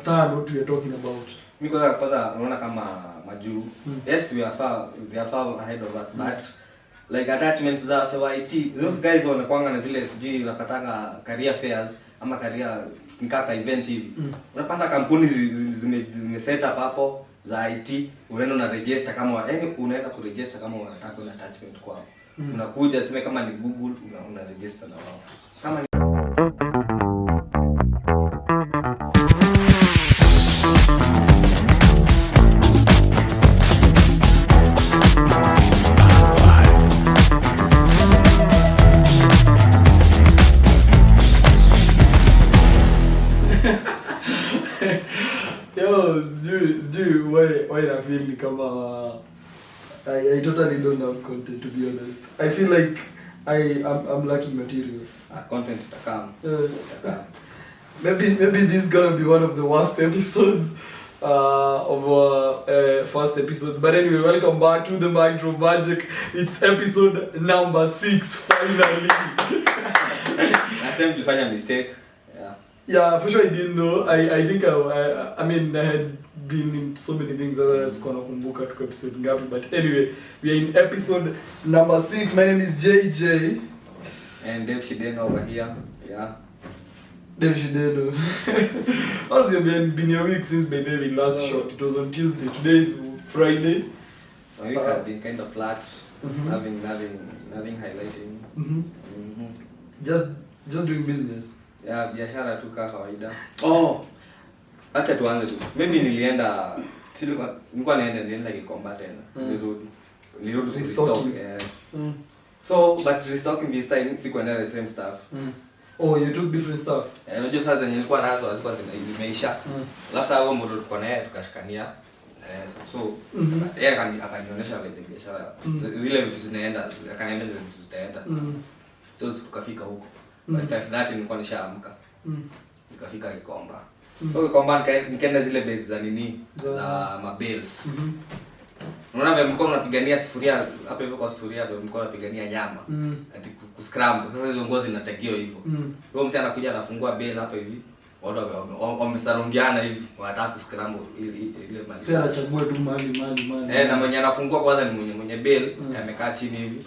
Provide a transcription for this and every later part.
understand what we are talking about. Because unaona kama majuu. Yes, we are far ahead of us, but like attachments za IT, those guys wanakuanga na zile sijui unapatanga career fairs ama career nikaka event hivi. Unapata kampuni zime set up hapo za IT, unaenda na register kama unaenda ku register kama unataka una attachment kwao. Unakuja sema kama ni Google una register na wao. Kama why I feel kama I totally don't have content, to be honest. I feel like I'm lacking material. Content takam. Maybe this is gonna be one of the worst episodes of our first episodes. But anyway, welcome back to the MicDrp Magic. It's episode number 6 finally. Last time we find a mistake. Yeah, for sure I didn't know. I think I mean I had been in so many things as kuna kumbuka tuko episode ngapi, but anyway, we are in episode number 6. My name is JJ and Dev Shideno over here. Yeah. Dev Shideno. How's your been your week since my day last shot? It was on Tuesday. Today is Friday. My week has been kind of flat. Nothing highlighting. Just doing business. Yeah, biashara tu kama kawaida. Acha tuanze tu. Maybe nilikuwa naenda Gikomba tena. Nirudi restock. So, but restocking this time sikuenda the same stuff. You took different stuff. Unajua sasa nilikuwa nazo hazikuwa zimeisha. Alafu sasa mmoja tulikuwa naye tukashikania. So, yeye akanionyesha vile biashara. Zile vitu zinaenda, akaniambia zile vitu zitaenda. So tukafika huko. By 5:30 nilikuwa nishaamka. Nikafika Gikomba. So Gikomba nikaenda zile base za nini za mabales. Unaona vile mko mnapigania sufuria hapo hivyo kwa sufuria vile mko mnapigania nyama. Ati kuscramble. Sasa hizo ngozi zinatakiwa hivyo. Kwa msanii anakuja anafungua bale hapo hivi. Watu wamesarundiana hivi. Wanataka kuscramble ile mali. Sasa anachagua tu mali. Na mwenye anafungua kwanza ni mwenye bale amekaa chini hivi.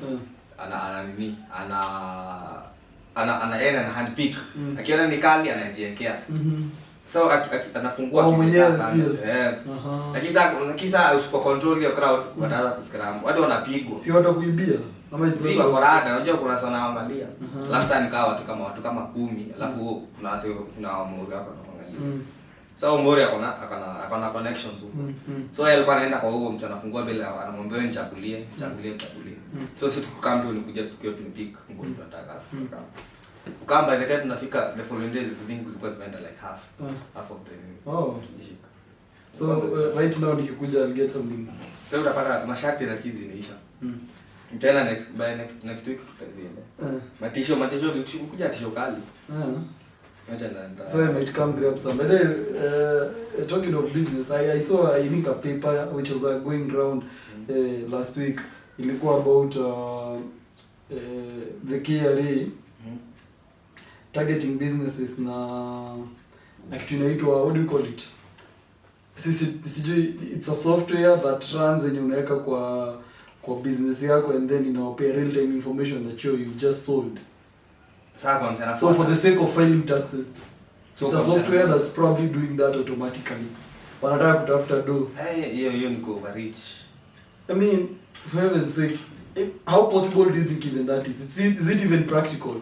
Ana handpick. Akiona ni kali anajiwekea. So anafungua mwenyewe still. Kisa usipo control your crowd wataanza kuscramble. Watu wanapigwa. Si watu kuibia. Si wako rada, unajua kuna sana angalia. Alafu sasa nikawa watu kama 10, alafu kuna mmoja wako anaangalia. So mmoja akona connections huko. So yeye alikuwa anaenda kwa huo mtu anafungua bila anamwambia wewe nichagulie. So sisi tukakaa mtu nikuja tukiwa tumepick nguo tunataka. Kama by the time tunafika the following days I think it was meant like half of the so right now nikikuja I'll get something. So utapata mashati na kizi inaisha. Tena next week tutazienda. Matisho nikuja tisho kali. So I might come grab some. But talking of business, I saw I think a paper which was going around last week. Ilikuwa about the KRA targeting businesses na kitu inaitwa, what do you call it? It's a software that runs and unaweka kwa business yako and then inawapea real time information that you just sold. So for the sake of filing taxes, so it's a software that's probably doing that automatically. Wanataka kutafuta do. Hiyo niko overreach. I mean, for heaven's sake, how possible do you think even that is? Is it even practical?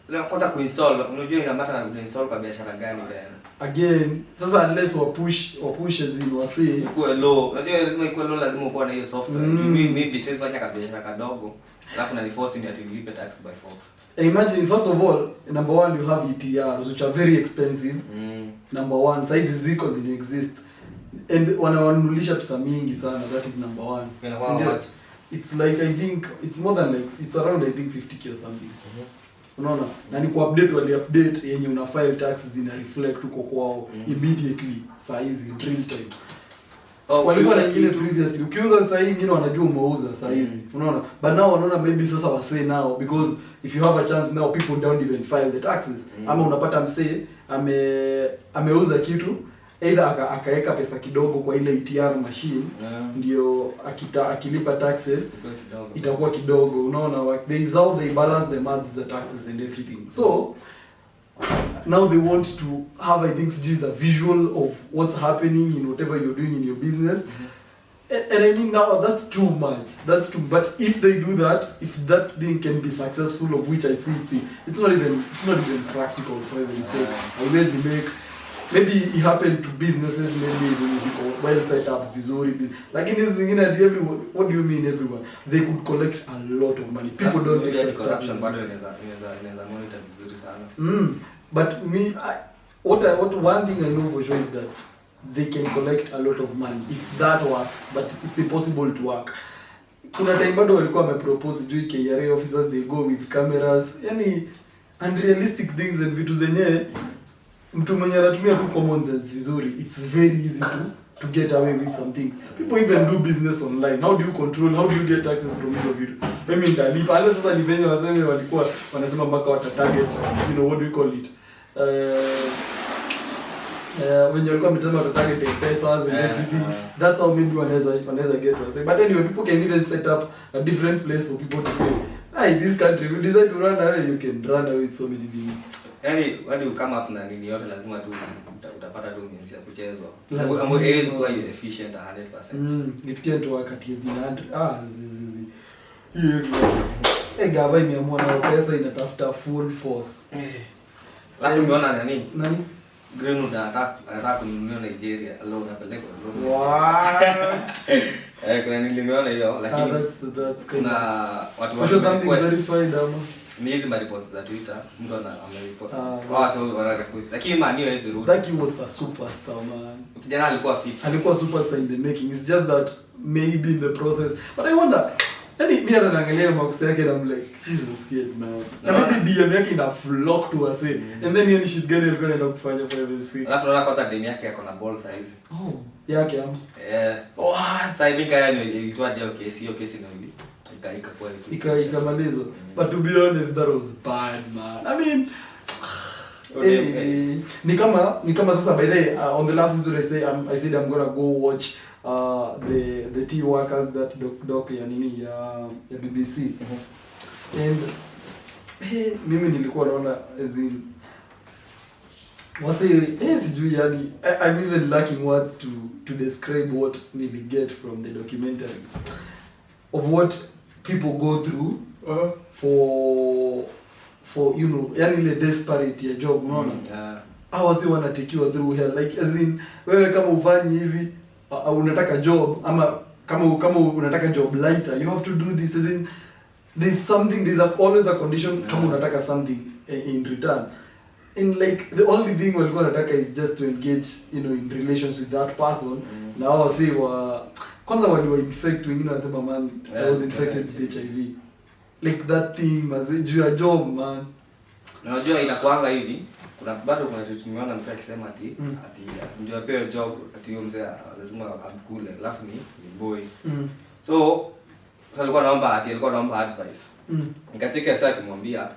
Leo kwanza kuinstall, unajua ina matter na kuinstall kwa biashara gani tena. Again, sasa unless wapush zin wasi kwa low. Unajua lazima ikuwe low, lazima uko na hiyo software. Mimi business fanya biashara kadogo, alafu na force ni ati nilipe tax by force. And imagine, first of all, number one, you have ETRs which are very expensive. Number one, sizes ziko zini exist. And wanawanunulisha pesa mingi sana, that is number one. It's like, I think, it's more than like, it's around I think 50k or something. Unaona? Na ni ku-update wali update yenye una file taxes zina reflect uko kwao immediately, size in real time. Walikuwa na nyingine previously, ukiuza saa hii nyingine wanajua umeuza saa hizi. Unaona? But now wanaona maybe sasa wasay now, because if you have a chance now, people don't even file the taxes. Ama unapata msee ameuza kitu either akaeka pesa kidogo kwa ile ETR machine, ndio akilipa taxes itakuwa kidogo. Unaona, there is how they balance the maths, the taxes and everything. So now they want to have, I think, just a visual of what's happening in whatever you're doing in your business. And I mean, now that's too much. That's too. But if they do that, if that thing can be successful, of which I see it's not even practical for heaven's sake. Always make, maybe it happened to businesses, maybe well set up, vizuri business. Like in this thing, everyone. What do you mean everyone? They could collect a lot of money. People don't accept corruption. But me, one thing I know for sure is that they can collect a lot of money if that works, but it's impossible to work. Kuna time bado walikuwa wamepropose juu KRA officers they go with cameras, yani unrealistic things and vitu zenye mtu mwenye anatumia tu common sense vizuri, it's very easy to get away with some things. People even do business online. How do you control? How do you get access from hizo vitu? Mimi nitalipa. Hata sasa ni venye waseme walikuwa wanasema mpaka wata target, you know, what do you call it? When you're going to target pesos and everything, that's how maybe wanaweza get to. But anyway, people can even set up a different place for people to pay. Hey, this country, if you decide to run away, you can run away with so many things. Yani, when you come up na nini yote lazima tu utapata tu means ya kuchezwa. Ambapo is quite efficient 100%. It can't work at 100. Yes. Gava imeamua na pesa inatafuta full force. Lakini umeona nani? Nani? Greenwood anataka kununua Nigeria alone apeleke alone. What? Kuna nilimeona hiyo lakini that's kuna watu verified ama ni hizi reports za Twitter mtu amereport. So wana request. Lakini Manu hizi rudi. That he was a superstar, man. Kijana alikuwa fit. Alikuwa superstar in the making. It's just that maybe in the process. But I wonder, yani mimi naangalia makosa yake na I'm like, Jesus kid man. Na maybe DM yake ina flock to us and then yani shit gani alikuwa anaenda kufanya for everything. Alafu unaona kwa DM yake yako na ball size. Oh, yake am. Sasa hivi kaya ilitoa ndio kesi na hivi. Ikamalizwa. But to be honest, that was bad, man. I mean, ni kama sasa by the way, on the last video I said I'm gonna go watch the tea workers that doc ya nini ya BBC. And mimi nilikuwa naona as in sijui yani I'm even lacking words to describe what we get from the documentary of what people go through for you know, yani ile desperate ya job, unaona? Hawasi wanatakiwa through hell, like as in wewe kama ufanyi hivi unataka job ama kama unataka job lighter, you have to do this, as in there's always a condition kama unataka something in return. And like the only thing walikuwa wanataka is just to engage, you know, in relations with that person. Na wao say kwanza waliwa infect, wengine wanasema man I was infected with HIV. Like that thing maze juu ya job, man. Na unajua inakuanga hivi, kuna kitu nimeona msee akisema ati ndio apewe job ati huyo mzee lazima amkule, alafu ni boy. So alikuwa anaomba advice. Nikacheka sasa kimwambia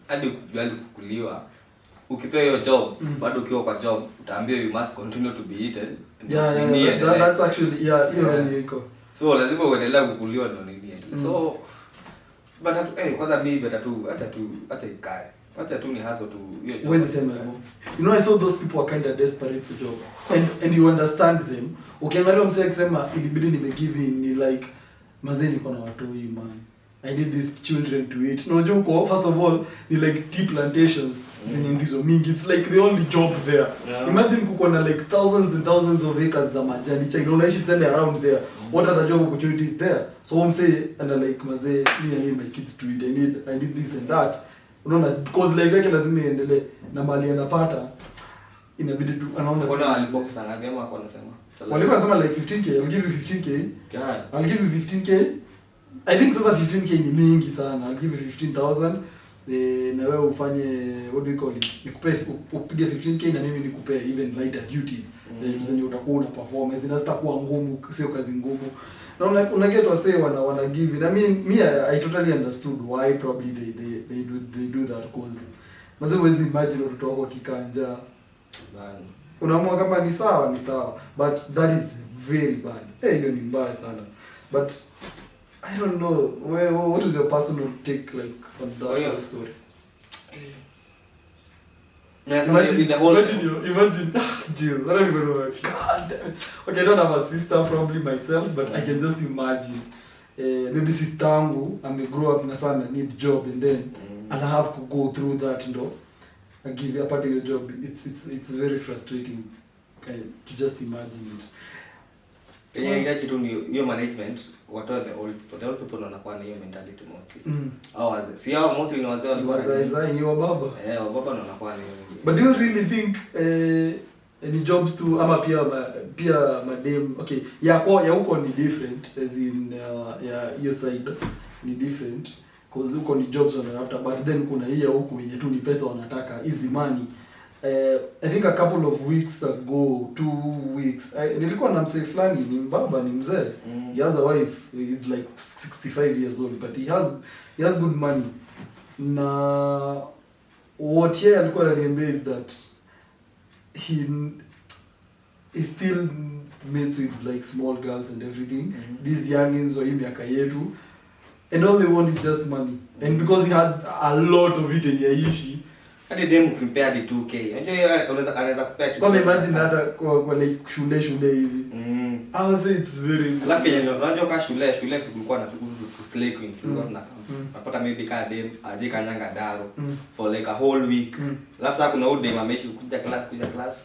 hadi ukubali kukuliwa, ukipewa hiyo job bado ukiwa kwa job utaambiwa you must continue to be eaten. That's actually hiyo ni iko. So lazima uendelee kukuliwa ndio nini. So but kwanza mimi acha ikae. Acha tu ni hustle tu hiyo job. Where's the same level? You know, I saw those people are kind of desperate for job. And you understand them. Ukiangalia msee akisema ilibidi nimegive in, ni like mazee niko na watu hii man. I need these children to eat. No joke, first of all, ni like tea plantations zenye ndizo mingi. It's like the only job there. Imagine kuko na like thousands and thousands of acres za majani chai. Unaishi tena around there. What are the job opportunities there? So I'm say and like mazee, me I need my kids to eat. I need this and that. Unaona, because life yake lazima iendelee na mali anapata inabidi tu anaona. Kuna alipokuwa sana kama wako wanasema. Walikuwa wanasema like 15k, I'll give you 15k. God. I'll give you 15k. I think sasa 15k ni mingi sana. I'll give you 15,000. Na wewe ufanye what do you call it? Nikupe upige 15k na mimi nikupe even lighter duties. Zenye utakuwa una perform, zinazitakuwa ngumu, sio kazi ngumu. Na una get wase wana give it. I mean, I totally understood why probably they do that, cause mazee huwezi imagine watoto wako kikanja. unaamua kama ni sawa, but that is very bad. Hiyo ni mbaya sana. But I don't know, what is your personal take like on that story? Imagine, Jesus, I don't even know. God damn it. Okay, I don't have a sister, probably myself, but I can just imagine. Maybe sister yangu, I grow up na sana, need job, and then and I have to go through that, I give you a part of your job. It's very frustrating, okay, to just imagine it. Yeah, kitu ni hiyo management, what are the old people wanakuwa na hiyo mentality mostly. Si hao mostly ni wazee walikuwa. Wazee ni wababa. Wababa ndio wanakuwa ni. But do you really think any jobs to ama pia madem, okay, ya huko ni different, as in your side ni different cause huko ni jobs wanatafuta, but then kuna hii huko yenye tu ni pesa wanataka, easy money. I think a couple of weeks ago, 2 weeks, nilikuwa na msee fulani, ni mbaba, ni mzee. He has a wife, he's like 65 years old, but he has good money. Na what yeye alikuwa ananiambia is that he still meets with like small girls and everything. These youngins wa hii miaka yetu, and all they want is just money. And because he has a lot of it in yaishi, hadi dem compare the 2k. Unajua anaweza kupea kitu. Kwa imagine hata kwa like shule hivi. I would say it's very lakini unajua kwa shule kulikuwa na chukuru to slay queen tulikuwa tunapata maybe ka dem aje kanyanga daro for like a whole week. Alafu sasa kuna dem ameishi kuja class.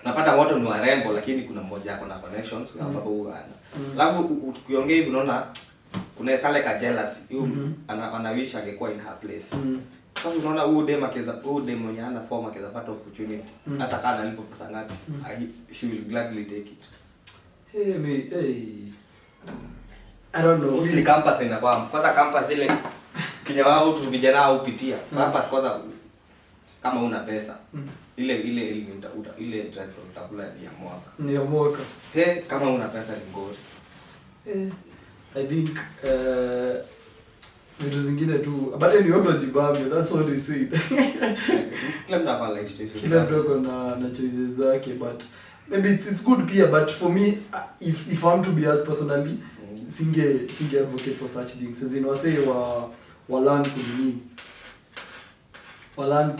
Napata wote ni warembo, lakini kuna mmoja yako na connections ambapo huwa ana. Alafu ukiongea hivi unaona kuna kale ka jealousy. Ana wish angekuwa in her place. Sasa unaona huyu dem mwenye ana form akeza pata opportunity. Hata kana alipo pesa ngapi, she will gladly take it. I don't know. Mostly campus inakuwa. Kwanza campus ile kinya wao tu vijana au pitia. Campus kwanza kama una pesa. Ile dress utakula ni ya mwaka. Kama una pesa ni ngori. I think vitu zingine tu, but anyway, ndo jibambe, that's all they say. Kila mtu ana life choices. Kila mtu na choices zake, but maybe it's good pia, but for me, if I'm to be as personally, singe advocate for such things. As in, wase wa learn kunini, wa learn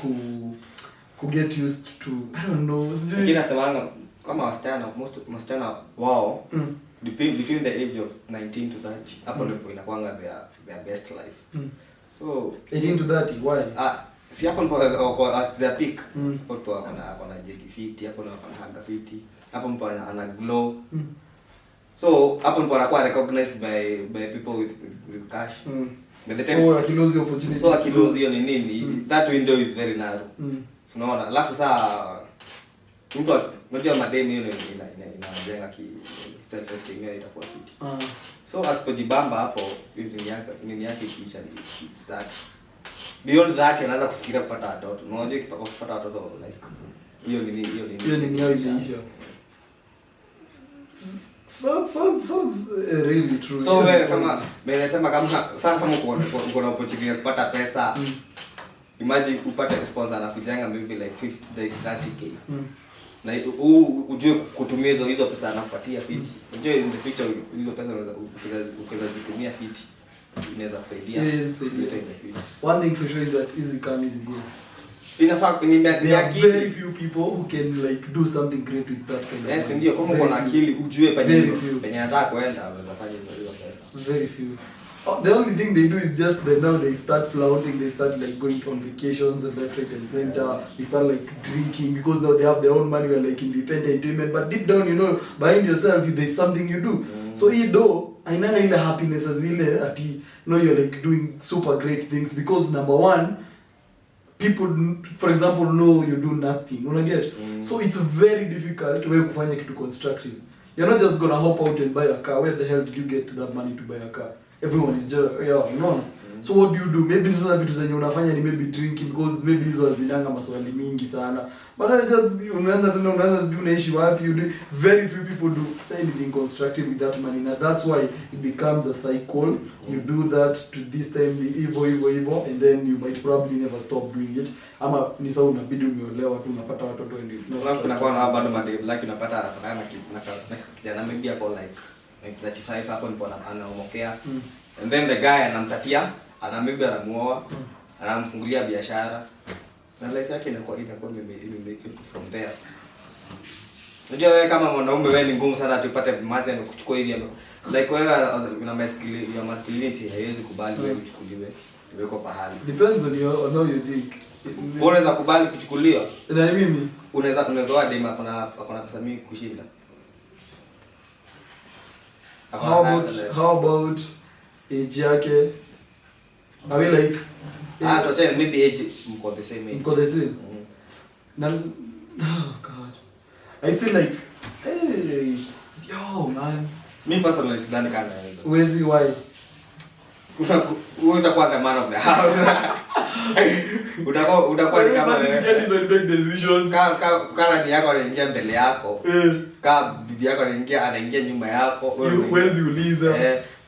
ku get used to, I don't know. Lakini nasemanga kama wasichana wao between the age of 19 to 30, hapo ndipo inakuanga their best life. So 18 to 30, why? Si hapo ndipo at their peak. Hapo ana jeki fit, hapo ana hanga fit, hapo mpo ana glow. So hapo ndipo anakuwa recognized by people with cash. By the time akilose the opportunity. So akilose hiyo ni nini? That window is very narrow. Unaona? Alafu saa mtu unajua madem hiyo inajenga self esteem yao itakuwa fit. So asipojibamba hapo nini yake kisha ni start. Beyond that anaanza kufikiria kupata watoto. Unajua kupata watoto like hiyo nini yao inaisha. Sounds really true. So wewe kama nimesema kama uko na opportunity ya kupata pesa, imagine upate sponsor na kujenga maybe like 30k. Na ujue kutumia hizo pesa anakupatia fiti. Unajua in the future hizo pesa unaweza zitumia fiti. Inaweza kusaidia. One thing for sure is that easy come easy go. In fact, there are very few people who can like do something great with that kind of money. Yes, ndio kama uko na akili ujue penye nataka kwenda unaweza fanya hizo pesa. Very few. The only thing they do is just that now they start flaunting, they start like going on vacations and left, right and center, they start like drinking because now they have their own money, you're like independent women, but deep down, you know, behind yourself, there's something you do. So though, ainana ile happiness azile ati, you know, you're like doing super great things because number one, people, for example, know you do nothing, you know, get? So it's very difficult wewe kufanya kitu constructive. You're not just gonna hop out and buy a car. Where the hell did you get that money to buy a car? Everyone is just, no. So what do you do? Maybe sasa vitu zenye unafanya ni maybe drinking, because maybe hizo zinanga maswali mingi sana. But I just unaanza sijui unaishi wapi, you do. Very few people do anything constructive with that money. And that's why it becomes a cycle. You do that to this time evil, and then you might probably never stop doing it. Ama ni sawa unabidi umeolewa tu unapata watoto ndio. Kuna kwa na bado madem like unapata na kijana maybe hapo like 35 hapo ndipo anaomokea. And then the guy anampatia, maybe anamuoa, anamfungulia biashara. Na life yake inakuwa make it from there. Unajua wewe kama mwanaume wewe ni ngumu sana tupate mazi ya kuchukua hivi hapo. Like wewe una masculinity haiwezi kubali wewe uchukuliwe. Uweko pahali. Depends on how you think. Unaweza kubali kuchukuliwa? Na mimi unaweza wade akona pesa mingi kushinda. How about age yake? Are we like tuache maybe age mko the same age. Mko the same. Oh god. I feel like hey, yo man. Me personally sidhani kana hizo. Why? Utakuwa the man of the house. Utakuwa ni kama get big decisions. Kama ni yako anaingia mbele yako. Kama bibi yako anaingia nyuma yako. Huwezi uliza.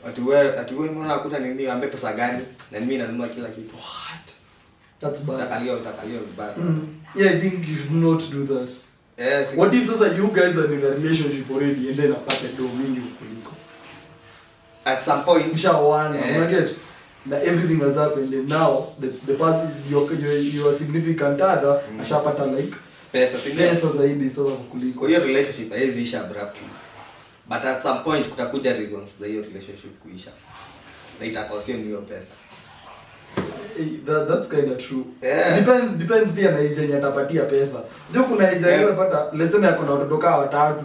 Ati wewe mbona unakuta nini ambaye pesa gani? Na mimi nanunua kila kitu. What? That's bad. Utakalio bad. Yeah, I think you should not do that. Yes. What if sasa you guys are in a relationship already and then apate do mingi kuliko? At some point you get that everything has happened and now the part your significant other ashapata like pesa zaidi sasa kuliko. Kwa hiyo relationship haizi isha abruptly. But at some point kutakuja reasons za hiyo relationship kuisha. Na itakosio hiyo pesa. That's kind of true. Depends pia na age yenye atapatia pesa. Ndio kuna age anaweza pata lesson yako na watoto kama watatu.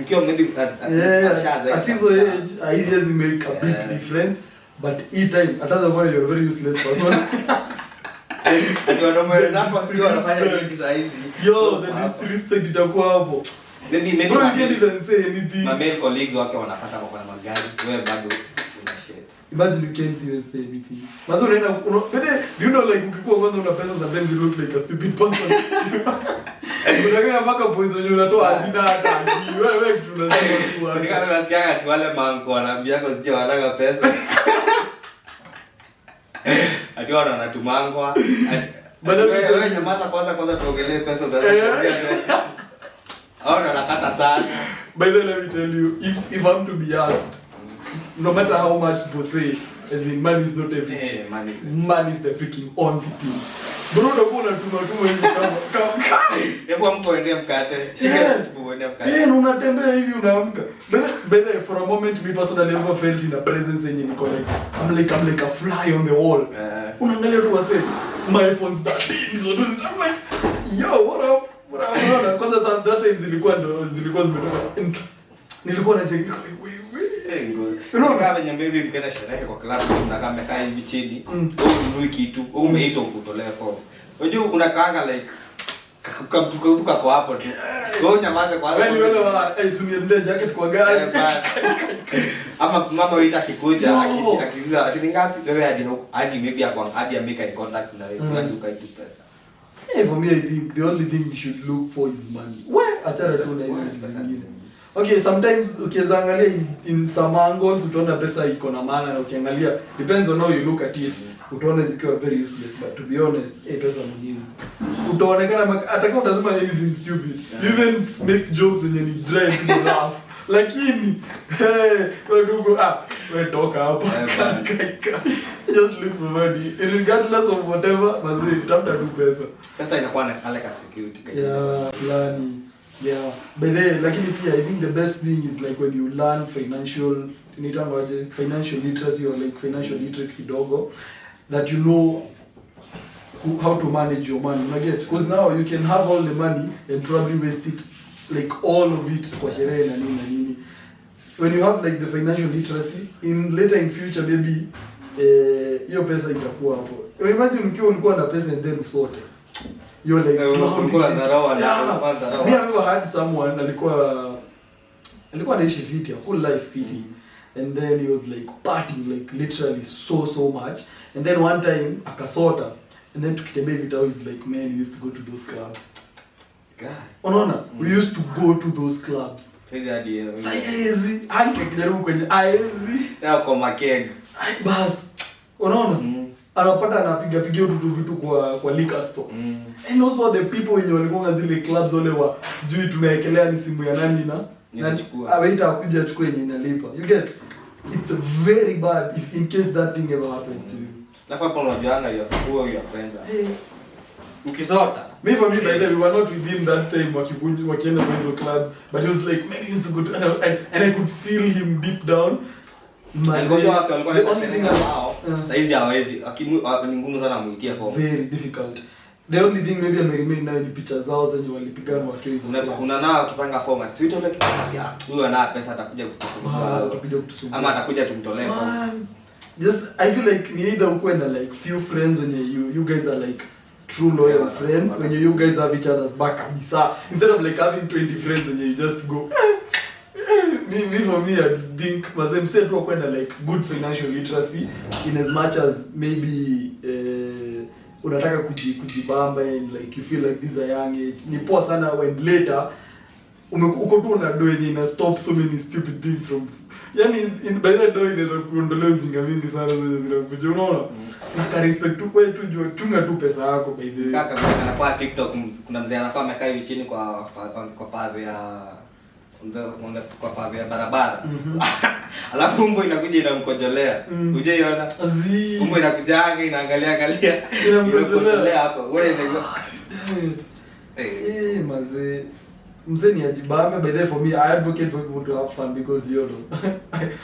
Mkiwa maybe at his age ideas make a big difference, but each time ataza mwana you're a very useless person. Ati wanaume zako sio wanafanya nini saa hizi. Yo, the disrespect itakuwa hapo. Maybe bro, you can't even say anything. My male colleagues wake wanapata kwa magari, wewe bado una shit. Imagine you can't even say anything. Mazo unaenda do you know like ukikuwa kwanza una pesa sometimes you look like a stupid person. Unataka mpaka points wenyewe unatoa hazina hata. Wewe kitu unasema tu hapo. Nikana nasikia ati wale manko wanaambia kwa sije wanataka pesa. Ati wana wanatumangwa. Bado wewe nyamaza kwanza tuongelee pesa unataka. Haona nakata sana. By the way, let me tell you, if I'm to be asked, no matter how much people say, as in money is not everything. Hey, money is the freaking only thing. Bro, unakuwa unatuma hivi kama hebu mko ende mkate. Shika tu uende mkate. Unatembea hivi unaamka. By the way, for a moment me personally never felt in a presence yenye niko like I'm like a fly on the wall. Unaangalia tu wase my phone's that so I'm like yo what up? Unaona kwanza that time zilikuwa zimetoka. Nilikuwa najengeka wewe kama nyambebi mkenda sherehe kwa club na kama kaa hivi chini ununui kitu umeitwa kutolewa form. Unajua kuna kanga like kakuka kwa hapo tu. Wewe nyamaze kwa hapo. Wewe suniende jacket kwa gari. Ama mama wewe akikuja akiuliza ati ngapi wewe hadi maybe hadi make eye contact na wewe unajua kitu pesa. For me I think the only thing you should look for is money. Where achara tu na hizo zingine. Okay, sometimes ukiangalia in some angles utaona pesa iko na maana na ukiangalia depends on how you look at it utaona zikiwa very useless, but to be honest pesa muhimu. Utaonekana hata kama utasema anything stupid, you even make jokes and you try to laugh. Lakini wewe ndugu wewe toka hapo. Just look for money regardless of whatever mazi tafuta tu pesa. Pesa inakuwa na like a security kind. Yeah, fulani. Yeah, but then lakini pia I think the best thing is like when you learn financial literacy or like financial literate kidogo, that you know how to manage your money. Because now you can have all the money and probably waste it, like all of it kwa sherehe na nini. When you have like the financial literacy later in future maybe hiyo pesa itakuwa hapo. Imagine ukiwa ulikuwa na pesa and then usote. You're like ulikuwa dharau Me I ever had someone alikuwa anaishi fiti, a cool life fiti. and then he was like partying like literally so much, and then one time akasota, and then tukitembea vitao is like, man, we used to go to those clubs. Unaona, we used to go to those clubs. Saizi angekijaribu kwenye aezi ya kwa makeg bas, unaona anapata anapiga vitu kwa liquor store. And also the people wenye walikuwa zile clubs wale wa sijui tunaekelea ni simu ya nani na awaita akuja achukue yenye inalipa. You get, it's very bad if in case that thing ever happens to you. Lafa hapo unajuanga your friends. Ukisota. Me for me, by the way, we were not with him that time wakienda kwa hizo clubs, but he was like, man, he used to go to, and I could feel him deep down. The only thing now, saizi hawezi, ni ngumu sana muitia form. Very difficult. The only thing maybe I remain now ni picha zao zenye walipigana wakiwa hizo. Unaona ukipanga format, si ule kipanga huyu ana pesa atakuja kutusumbua. Ama atakuja tumtolee form. Just I feel like ni either uko na like few friends when you guys are like true loyal friends, when you guys have each other's back kabisa, instead of like having 20 friends when you just go me for me I think mazem said to kwenda like good financial literacy, in as much as maybe unataka kujibamba and like you feel like this is a young age. Ni poa sana when later uko tu unado yenye ina stop so many stupid things from, yani by the way inaweza kuondolewa ujinga mingi sana zinakuja, unaona. Naka respect tu kwa tu jua chunga tu pesa yako by the way. Kaka mimi kwa TikTok kuna mzee anakuwa amekaa hivi chini kwa pavi ya kwa pavi ya barabara. Alafu mbwa inakuja inamkojolea. Unajeiona? Mbwa inakujanga inaangalia inamkojolea hapo. Wewe ndio mazee. Mzee ni ajibame. By the way, for me, I advocate for people to have fun because you know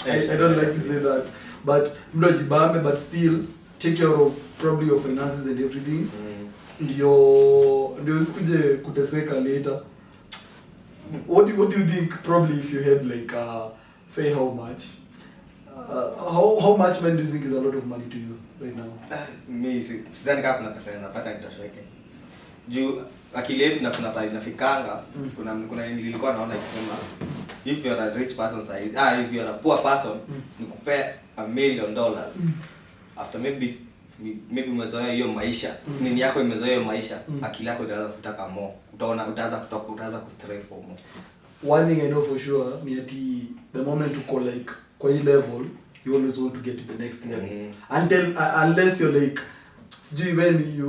I don't like to say that, but mdo ajibame, but still take care of probably your finances and everything. Ndio usikuje kuteseka later. What do you think probably if you had like say how much man do you think is a lot of money to you right now? Mimi sidhani kama kuna pesa napata nitashweke. Juu akili yetu na kuna pale inafikanga, kuna nilikuwa naona ikisema if you are a rich person if you are a poor person nikupe $1 million after maybe umezoea hiyo maisha, nini yako imezoea hiyo maisha, akili yako itaanza kutaka more, utaanza kustray for more. One thing I know for sure ni ati the moment uko like kwa hii level you always want to get to the next level, unless you're like sijui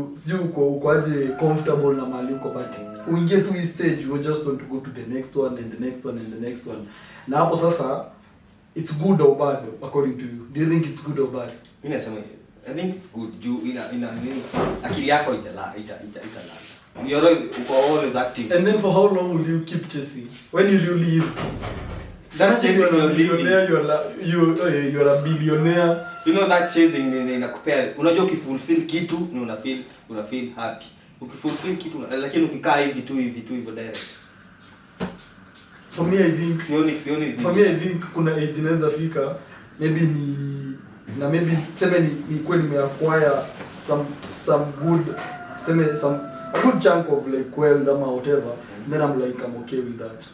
uko aje comfortable na mali uko, but uingie tu hii stage you just want to go to the next one and the next one and the next one. Na hapo sasa it's good or bad according to you? Do you think it's good or bad? Mimi nasema I think it's good. Juu ina akili yako itala. You're always active. And then for how long will you keep chasing? When will you leave? That chasing you're billionaire, you're a billionaire. You know that chasing inakupea. Unajua ukifulfill kitu ni una feel happy. Ukifulfill kitu lakini ukikaa hivi tu hivyo direct. For me I think sioni. For me I think kuna age inaweza fika maybe maybe sema ni kweli nimeacquire some a good chunk of like wealth or whatever, and then I'm okay with that.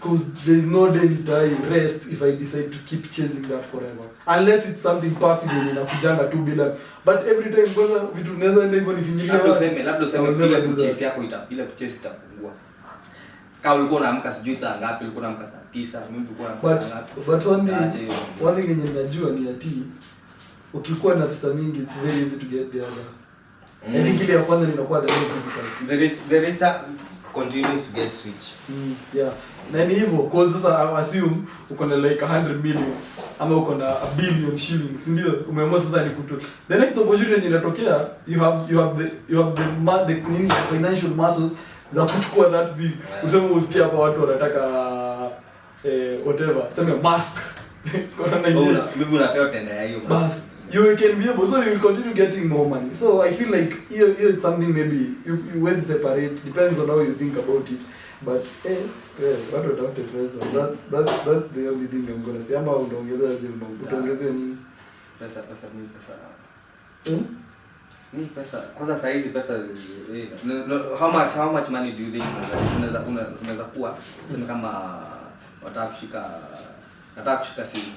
Because there's no day I rest if I decide to keep chasing that forever. Unless it's something passive in inakujanga tu bila. But every time kwanza vitu naweza ndio hivyo nifinyilia. Labda useme bila kuchase yako kuchase itapungua. Kama ulikuwa unaamka sijui saa ngapi, ulikuwa unaamka saa 9, mimi nilikuwa naamka saa ngapi. But one thing yenye najua ni ati ukikuwa na pesa mingi it's very easy to get the other. I think ile ya kwanza inakuwa the most difficult. The richer continues to get rich. Yeah. Na ni hivyo cause sasa I assume uko na like 100 million ama uko na $1 billion shillings, ndio umeamua sasa ni kutoka. The next opportunity yenye inatokea you have the financial muscles za kuchukua that thing. Useme usikie hapa watu wanataka whatever, sema mask. Corona hiyo. Mimi unapewa tenda ya hiyo mask. You can be able, so you will continue getting more money. So I feel like here it's something maybe you will separate, depends on how you think about it. But what about the pesa? That's the only thing I'm gonna say. Ama utaongezea nini? Pesa. Ni pesa. Kwanza saa hizi pesa how much money do you think unaweza kuwa sema kama wataka kushika nataka kushika simu.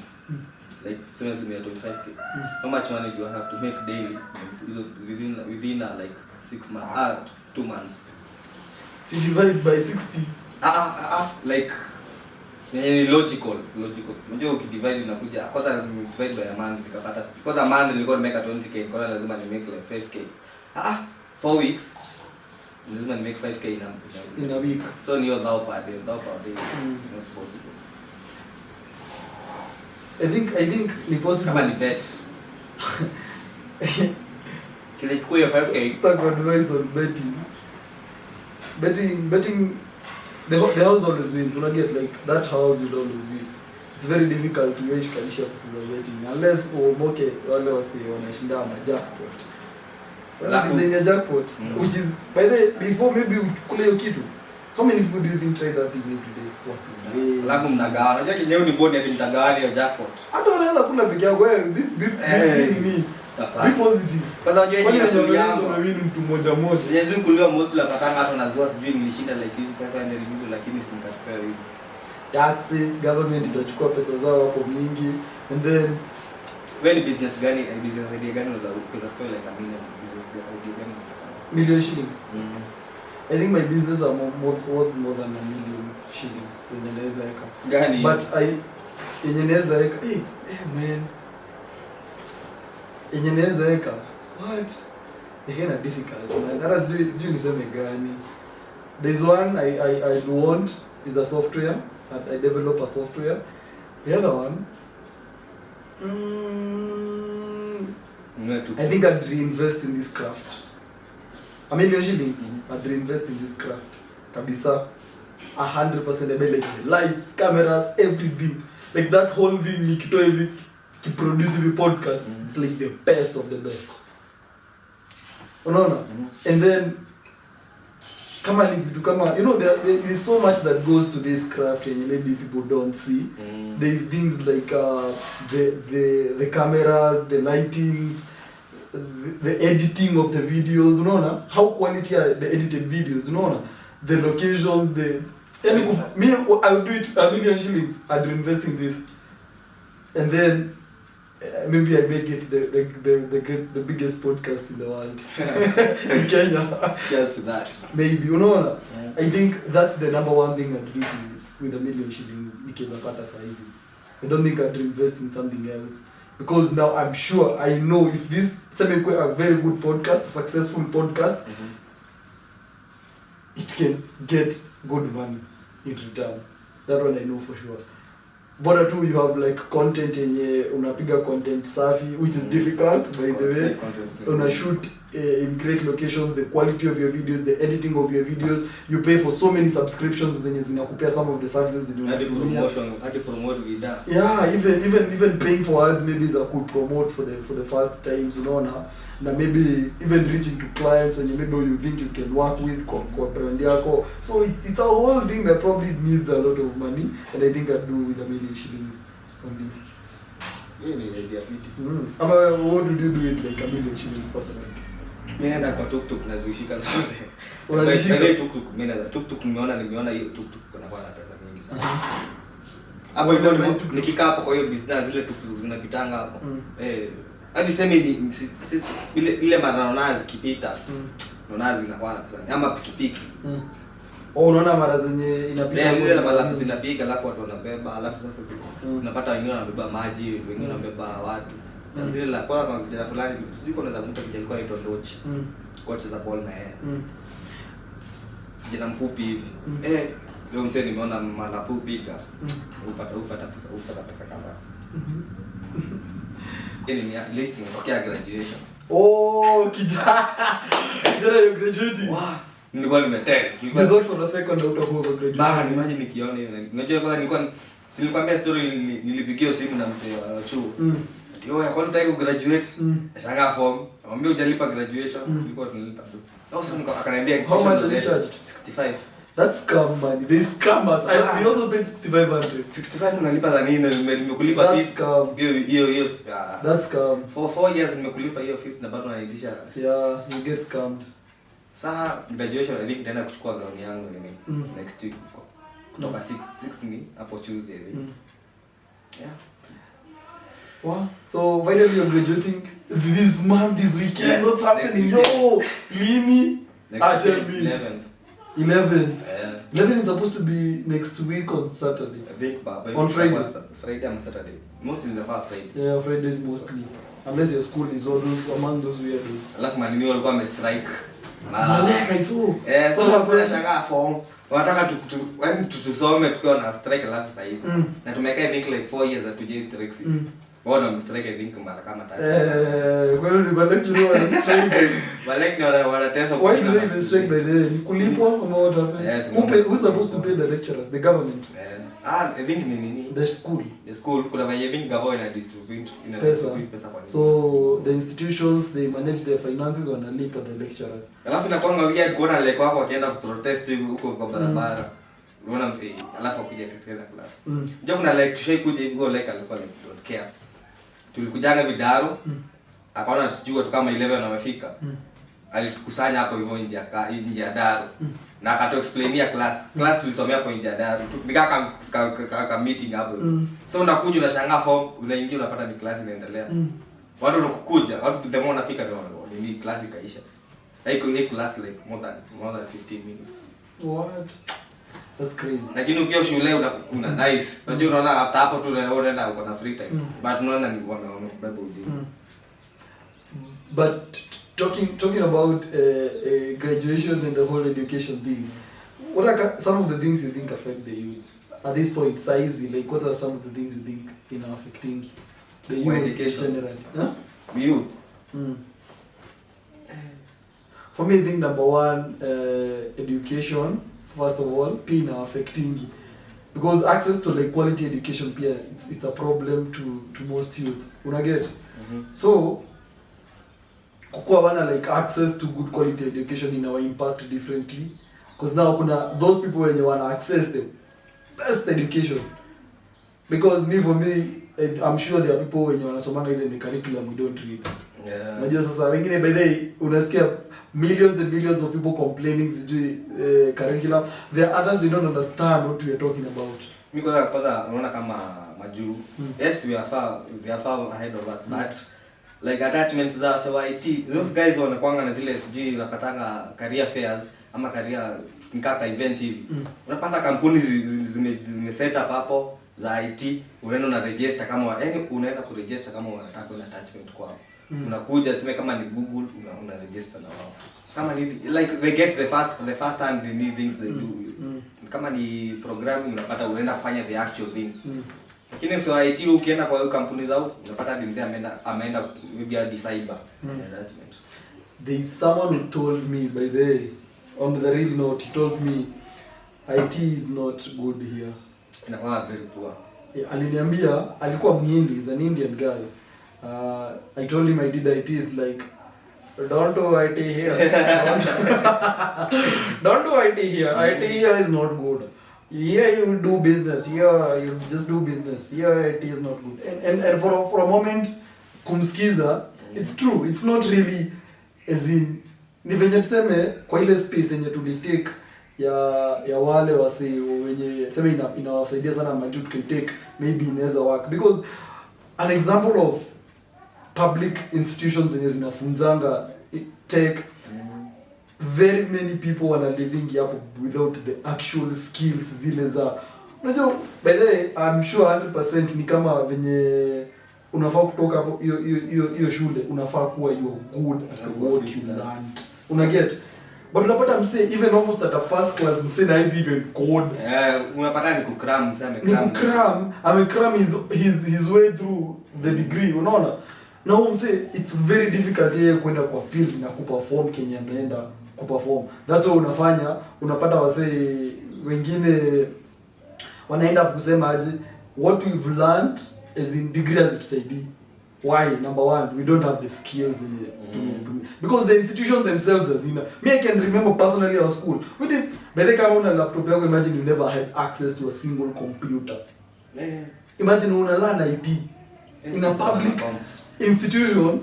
Like seriously 25k. How much money do I have to make daily within like 6 months 2 months? So you divide by 60. Like logical. Unajua ukidivide inakuja kwanza divide by a month nikapata kwanza month nilikuwa nimeka 20k kwa lazima ni make like 5k. 4 weeks lazima ni make 5k in a week. So ni without per day. Not possible. I think ni possible. Kama ni bet. Kile kwa 5k. Talk advice on betting. The house always wins. You get like that house will always win. It's very difficult to make kanisha pesa za betting unless umoke wale wasi wanashinda ma jackpot. Alafu zenye jackpot which is by the before maybe ukule hiyo kitu. How many people do you think try that thing today? Alafu mnagawa. Unajua kinyeo ni bodi hivi mtagawa hiyo jackpot. Hata unaweza kula peke yako wewe be positive. Kwanza unajua yeye ni yangu na win mtu moja. Yesu kuliwa moto la patanga hata unazua sijui nilishinda like hivi 500 euro lakini simkatupea hivi. Taxes, government itachukua pesa zao hapo mingi and then when business idea gani unaweza kuweza like a million business idea gani? Million shillings. I think my business are worth more than $1 million shillings yenye naweza weka. Gani? But yenye naweza weka it's man. Yenye naweza weka what? Again a difficult man. That is sijui niseme gani. There's one I want is a software. I develop a software. The other one I think I'd reinvest in this craft. $1 million shillings. I'd reinvest in this craft. Kabisa. 100% about like the lights, cameras, everything. Like that whole thing nikitoa hivi kiproduce hivi podcast. It's like the best of the best. Unaona? And then kama ni vitu kama you know there is so much that goes to this craft and maybe people don't see. There is things like the cameras, the lightings, the editing of the videos, unaona how quality are the edited videos, unaona the locations, me I would do it $1 million shillings. I'd invest in this and then maybe I make it the biggest podcast in the world in Kenya. Cheers to that. Maybe unaona I think that's the number one thing I'd do with $1 million shillings nikipata saizi. I don't think I'd invest in something else because now I'm sure I know if this a very good podcast, a successful podcast, it can get good money in return. That one I know for sure. Bora tu you have like content yenye unapiga content safi which is difficult by the way. Una shoot in great locations, the quality of your videos, the editing of your videos, you pay for so many subscriptions zenye zinakupea some of the services that you promote vida. Yeah, even paying for ads maybe is a good promote for the first times, unaona. Na maybe even reaching to clients and maybe you think you can work with kwa brand yako. So it's a whole thing that probably needs a lot of money and I think I'd do with $1 million shillings on this. Really idea fiti. What would you do with like $1 million shillings personally? Mimi naenda kwa tuktuk nazishika zote. Unazishika tuktuk mimi naenda tuktuk nimeona hiyo tuktuk kuna kwa pesa nyingi sana. Hapo hivyo nikikaa hapo kwa hiyo business zile tuktuk zinapitanga hapo. Hadi sema ile mara zikipita. Naona zinakuwa na pesa. Ama pikipiki. Unaona mara zenye inapita ile mara zinapiga alafu watu wanabeba alafu sasa unapata wengine wanabeba maji, wengine wanabeba watu. Zile la kwa kijana fulani sijui kuna za mtu alikuwa anaitwa Ndochi. Coach za ball na yeye. Kijana mfupi hivi. Leo msee nimeona malapu piga. Upata pesa kama. Ni listing ya graduation. Kijana you graduating. Wow. Nilikuwa nimetest. You thought for a second out of graduation. Bana imagine nikiona hivi. Unajua kwanza nilikwambia story nilipigia simu na msee wa chuo. Yo, ya kwani unataka graduate? Ashanga form. Amwambia hujalipa graduation, tulikuwa tunalipa tu. Sasa akaniambia how much are you charged? 65. That's scam money. They scammers. We also paid 6,500. 65 unalipa za nini? Nimekulipa fees. Hiyo. That's scam. For 4 years nimekulipa hiyo fees na bado unaitisha. Yeah, you get scammed. Sasa graduation I think nitaenda kuchukua gown yangu next week. Kutoka 6 ni hapo Tuesday. Yeah. Wow. So finally you're graduating this month, this weekend. Yeah. What's happening? Yo, really? Tell me. 11. Yeah. 11 is supposed to be next week on Saturday. I think on Friday. Friday and Saturday. Mostly the Friday. Yeah, Fridays mostly. Unless your school is all those, among those weirdos. Alafu manini walikuwa wamestrike. Maleka iso. So unapata shangaa form. Wanataka tusome tukiwa na strike alafu sasa hivi. Na tumekaa I think like 4 years atuje strike. Wana strike I think mara kama 3. Kwa hiyo ni lecture wana strike. Lecture wanatesa kwa. Why do they strike by the way? Kulipwa ama what happens? Who's supposed to pay the lecturers? The government. I think ni the school. The school kuna venye I think government ina distribute pesa kwa. So the institutions they manage their finances wanalipa the lecturers. Alafu inakuwa weird kuona like wako wakienda kuprotest huko kwa barabara. Unaona alafu kuja tena class. Ndio kuna like tushaikuja hivyo like alikuwa like don't care. Tulikujanga Vidaro. Akaona tusijue tu kama 11 wamefika. Alitukusanya hapo hivyo nje ya Daro. Na akato explainia class tulisomea hapo nje ya Daro. Nikaka meeting hapo. So unakuja unashangaa form, unaingia unapata ni class inaendelea. Watu wanakuja, watu the more wanafika ni class ikaisha. Like class like more than 15 minutes. What? That's crazy. Lakini ukiwa shule una nice. Unajua unaona after hapo tu unaenda uko na free time. But unaona ni wamebeba ujinga. But talking about graduation and the whole education thing, what are some of the things you think affect the youth at this point? Size, like what are some of the things you think are affecting the youth generally? Huh? Youth. For me, I think number one, education. First of all, are affecting because access to like quality education, it's a problem to most youth. Una get? So kukua wana like access to good quality education in our impact differently because now kuna those people when you wanna access the best education because for me I'm sure there are people when you wanna somanga even the curriculum we don't read. Yeah. Unajua sasa wengine by the way unasikia millions and millions of people complaining curriculum. There are others they don't understand what we are talking about. Because unaona kama majuu. Yes, we are far ahead of us, but like attachments za IT, those guys wanakuanga na zile sijui unapatanga career fairs ama career nikaka event hivi. Unapata kampuni zime set up hapo za IT, unaenda na register kama unaenda ku register kama unataka una attachment kwao. Unakuja sema kama ni Google una register na wao. Kama ni like they get the first hand they need things they do. Kama ni programming unapata unaenda kufanya the actual thing. Lakini so IT ukienda kwa kampuni zao unapata mzee ameenda maybe a cyber management. There is someone who told me by the way, on the real note, he told me IT is not good here. Inakuwa very poor. Aliniambia alikuwa Mhindi, is an Indian guy. I told him I did IT is like don't do IT here. Don't do IT here. IT here is not good. Here you do business. Here you just do business. Here it is not good. And for a moment, kumsikiza, it's true. It's not really as in ni venye tuseme kwa ile space yenye tulitake ya wale wase wenye tuseme inawasaidia sana majuu tukitake maybe inaweza work because an example of public institutions zenye zinafunzanga tech very many people are living hapo without the actual skills zile za unajua by the way I'm sure 100% ni kama venye unafaa kutoka hapo hiyo shule unafaa kuwa you good at what you learned una get but unapata mse even almost at a first class mse na hizi even code unapata ni kukram amekram his way through the degree unaona na mse it's very difficult yeye kwenda kwa field na kuperform Kenya anaenda kuperform. That's why unapata wase wengine wanaenda kusema aje what we've learned as in degree as it why number one we don't have the skills in it because the institution themselves as in me I can remember personally our school we did by the time on a laptop you imagine you never had access to a single computer. Imagine una learn IT in a public institution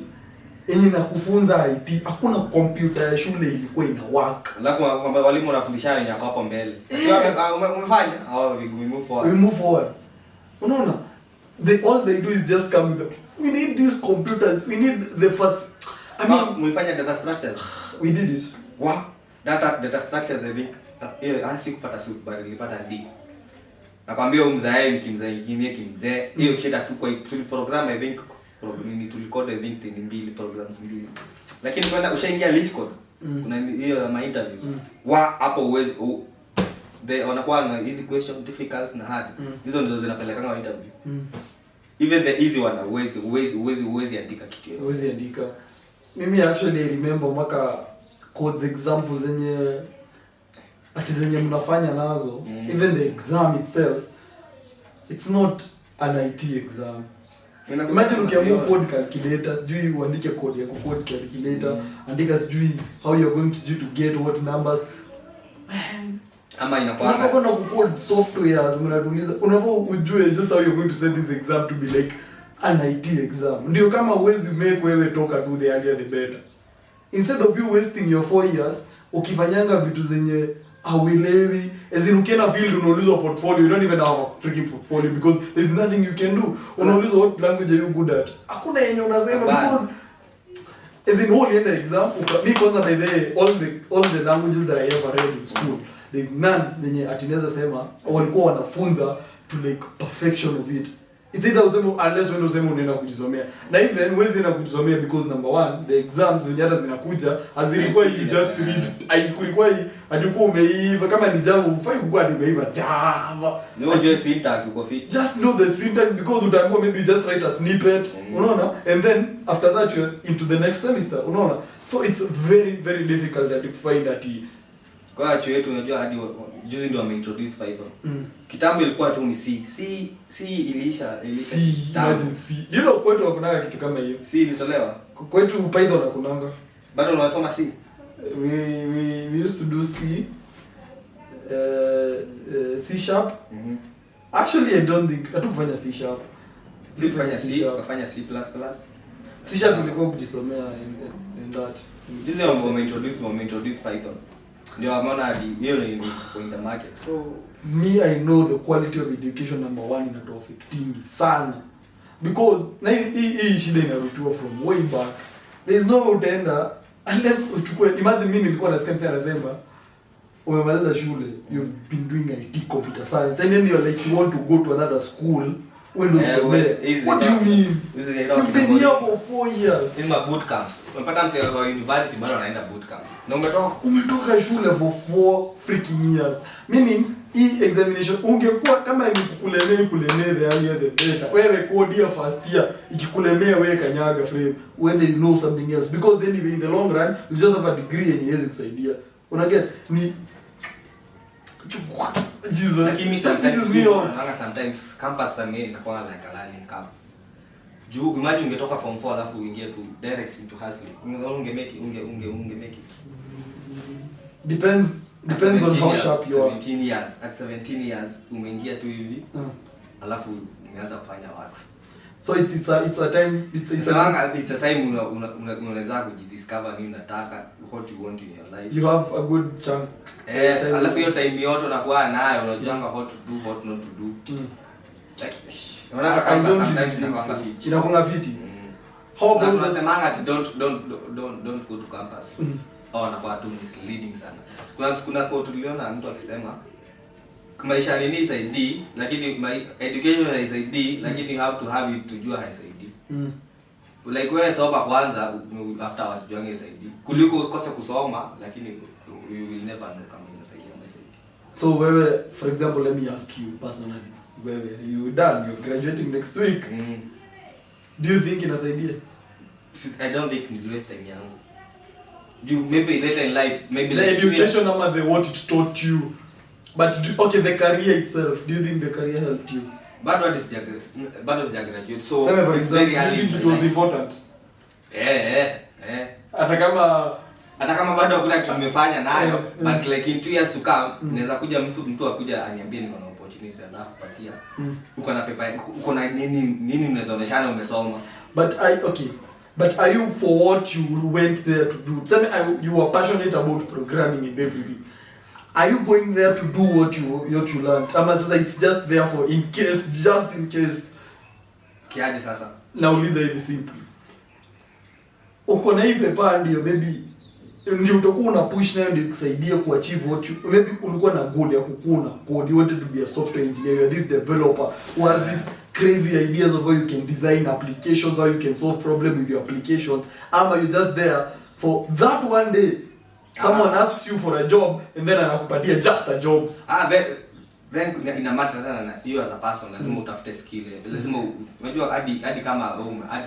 yenye nakufunza IT hakuna computer ya shule ilikuwa ina work. Alafu walimu wanafundishana nyako hapo mbele. Umefanya? We move forward. Unaona? all they do is just come with we need these computers, we need the first, I mean, we find data structures. We did it. Wow. Data structures, I think sikupata suit but nilipata D. Nakwambia mzae nikimzae kimzee. Hiyo shida tu kwa program, I think tulicode, I think ni 2 programs 2. Lakini kwenda ushaingia lead code. Kuna hiyo ma interviews. Hapo uwezi wanakuwa na easy question, difficult na hard. Hizo ndizo zinapelekanga interview. Even the easy one uwezi andika kitu yote. Uwezi andika. Mimi actually remember maka codes examples zenye mnafanya nazo. Even the exam itself, it's not an IT exam. Imagine ukiamua code calculator, sijui uandike code ya code calculator, andika sijui how you're going to get what numbers. Man, ama inakuwa kuna code softwares mnatuliza. Unafaa ujue just how you're going to send this exam to be like an IT exam. Ndio kama uwezi make wewe toka do the earlier the better. Instead of you wasting your 4 years ukifanyanga vitu zenye hauelewi, as in ukienda field unaulizwa portfolio, you don't even have a freaking portfolio because there's nothing you can do. Unaulizwa what language are you good at, hakuna yenye unasema because as in whole end exam me kwanza by the all the languages that I ever read in school, there's none yenye atinaweza sema walikuwa wanafunza to like perfection of it. It's either useme unless when useme unaenda kujisomea. Na even wezi na kujisomea because number 1 the exams zenye hata zinakuja hazilikuwa you just read. Haikuwa hatukuwa umeiva kama ni Java ufai kukua umeiva Java. No just syntax uko fit. Just know the syntax because utaambiwa maybe you just write a snippet, unaona, and then after that you're into the next semester, unaona. So it's very very difficult that you find that kwa chuo yetu unajua hadi juzi ndio wameintroduce Python. Kitambo ilikuwa tu ni C ilisha imagine C. You know kwetu hakunanga kitu kama hiyo. C ilitolewa. Kwetu Python hakunanga. Bado unasoma C? We used to do C C#. Actually I don't think hatukufanya C#. Kufanya C++. C# tulikuwa kujisomea in that. Juzi wameintroduce Python. Ndio ameona hiyo ni point the market. So me I know the quality of education number 1 inatoa affecting sana because na hii shida inarutiwa from way back. There is no utaenda unless uchukue. Imagine mimi nilikuwa nasikia msanii anasema umemaliza shule, you've been doing IT computer science and then you're like you want to go to another school when you somewhere. What do you mean? You've been here for 4 years. This is my boot camps. Unapata msee wa university bado anaenda boot camp. Na umetoka shule for 4 freaking years. Meaning hii examination ungekuwa kama kulemea the earlier the better. Wewe code ya first year ikikulemea wewe kanyaga frame when you know something else because anyway in the long run you just have a degree and iweze kusaidia. Unaget ni Jesus. Lakini sometimes campus sana inakuwa like a learning camp. Juu imagine ungetoka form 4 alafu uingie tu direct into hustling. Ungemake it. Depends on how sharp you are. 17 years. At 17 years umeingia tu hivi. Alafu umeanza kufanya work. So it's a time it's a time unaweza kujidiscover nini unataka, what you want in your life. You have a good chunk. Alafu hiyo time yote unakuwa nayo unajuanga what to do, what not to do. Like unaona kama sometimes inakuwa fiti. How about unasemanga ati don't go to campus. Na watu misleading sana. Kuna quote tuliona mtu akisema maisha ni ID lakini my education is ID lakini you have to have it to jua ID. Like wewe soma kwanza after wajuange ID. Kuliko ukose kusoma lakini you will never know kama inasaidia message. So wewe for example let me ask you personally. Wewe you done, you're graduating next week. Do you think inasaidia? I don't think ni waste time yangu. Maybe later in life, maybe the like education number they what it taught you. But the career itself, do you think the career helped you? Bado sijagraduate. So for example, do you think it was important? Hata kama bado hakuna kitu nimefanya nayo, but like in 2 years to come, naweza kuja mtu akuja aniambie niko na opportunity na kupatia. Uko na paper, uko na nini unaweza oneshana umesoma. But are you for what you went there to do? Tell me, you are passionate about programming and everything. Are you going there to do what you learned? It's just there for just in case. Kiaje sasa? Nauliza hivi simple. Uko na hii paper ndio maybe ndio utakuwa una push nayo ndio kusaidia kuachieve what you maybe ulikuwa na goal ya kukuna code, you wanted to be a software engineer, you are this developer who has this crazy ideas of how you can design applications, how you can solve problem with your applications, ama you just there for that one day someone asks you for a job and then anakupatia just a job. Then ina matter na hiyo as a person lazima utafute skill, lazima unajua hadi kama umefanya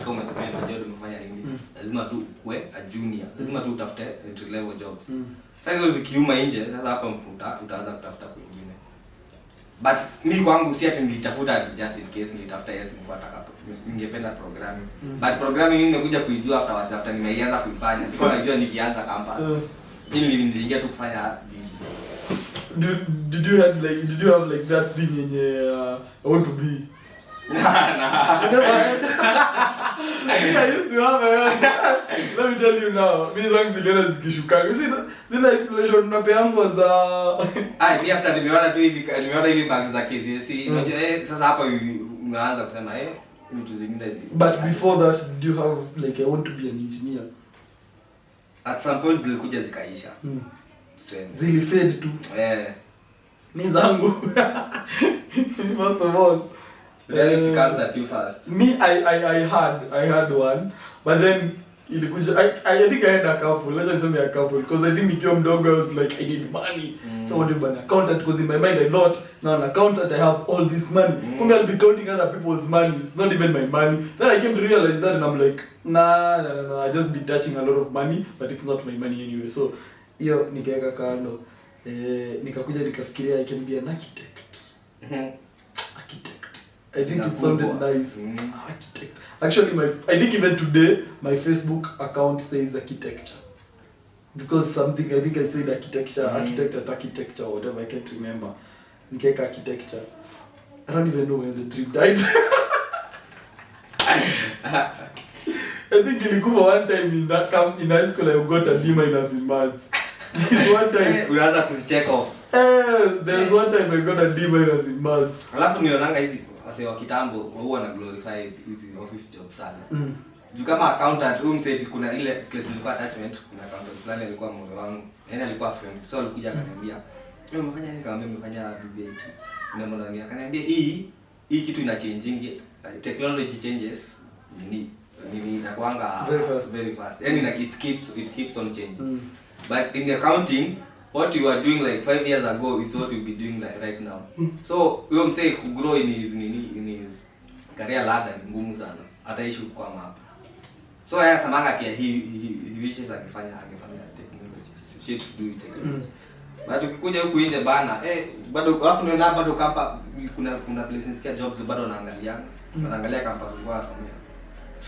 job umefanya nini, lazima tu uwe a junior, lazima tu utafute entry level jobs. Sasa hizo zikiuma nje, sasa hapa utaanza kutafuta kwingine. But mimi kwangu si ati nilitafuta just in case, nilitafuta yes nilikuwa nataka ningependa programming. But programming nimekuja kuijua after nimeianza kuifanya. Sikuwa najua nikianza campus. Niliingia tu kufanya. Did you have like that thing in I want to be? Nah. You never had? I think I used to have let me tell you now. Me zangu ziliona zikishuka. You see zile explanation unapeangwa za ni after nimeona hivi marks za KCSE. Unajua sasa hapa unaanza kusema mtu zingine hizi. But before that did you have like I want to be an engineer? At some point zilikuja zikaisha. Zilifade tu. Mimi zangu first of all reality comes at you first. Me I had one, but then ilikuja I think I had a couple. Let's just say a couple because I think nikiwa mdogo I was like I need money. So I want to be an accountant because in my mind I thought now an accountant I have all this money. Come I'll be counting other people's money. It's not even my money. Then I came to realize that and I'm like nah, I just be touching a lot of money but it's not my money anyway. So hiyo nikaweka kando. Nikakuja nikafikiria I can be an architect. Architect. I think it sounded nice. Architect. Actually I think even today my Facebook account says architecture. Because something I think I said architecture, architecture or whatever, I can't remember. Nikaweka architecture. I don't even know when the dream died. I think ilikuwa one time in high school I got a D- in maths. One time unaanza kuzicheck off. There was one time I got a D- in maths. Alafu nilionanga hizi wase wa kitambo huwa na glorify hizi office jobs sana. Juu kama accountant said kuna ile place ilikuwa attachment, kuna accountant fulani alikuwa mmoja wangu. Yaani alikuwa friend. So alikuja akaniambia, "Wewe umefanya nini?" Kama nimefanya BBA. Ninamwambia akaniambia, "Hii kitu ina changing, technology changes." Nini inakuanga very fast. Yaani it keeps on changing. But in accounting, what you are doing like 5 years ago is what you'll be doing like right now. So you say to grow in his career ladder ni ngumu sana. Hata issue kwa map. So haya samanga pia he wishes akifanya technology. Shit to do with technology. But ukikuja huku nje bana, bado alafu ndio bado kapa kuna places nisikia jobs bado wanaangalia campus kwa wasomea.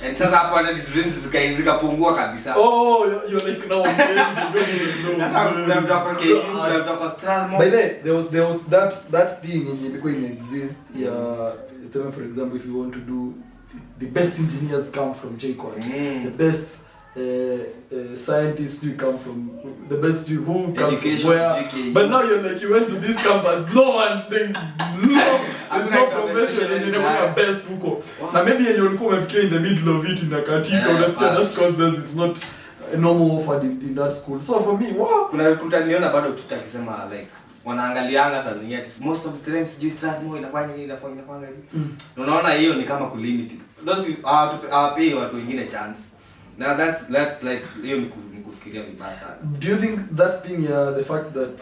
And sasa hapo hata dreams zikapungua kabisa. Oh, you're like now by there was that thing in Bitcoin exist. For example, if you want to do the best engineers come from JCOT, the best scientists you come from, the best you who come from where. But now you're like you went to this campus, there's no profession in the best huko. Na maybe yenye ulikuwa umefikiria in the middle of it in a katika unasikia that course that is not a normal offered in that school. So for me, wow. Kuna kutaniona bado tutakisema like wanaangalianga Tanzania most of the times just Strathmore inafanya hivi. Unaona hiyo ni kama kulimit. Those people pay watu wengine chance. Now that's like hiyo ni kufikiria vibaya sana. Do you think that thing the fact that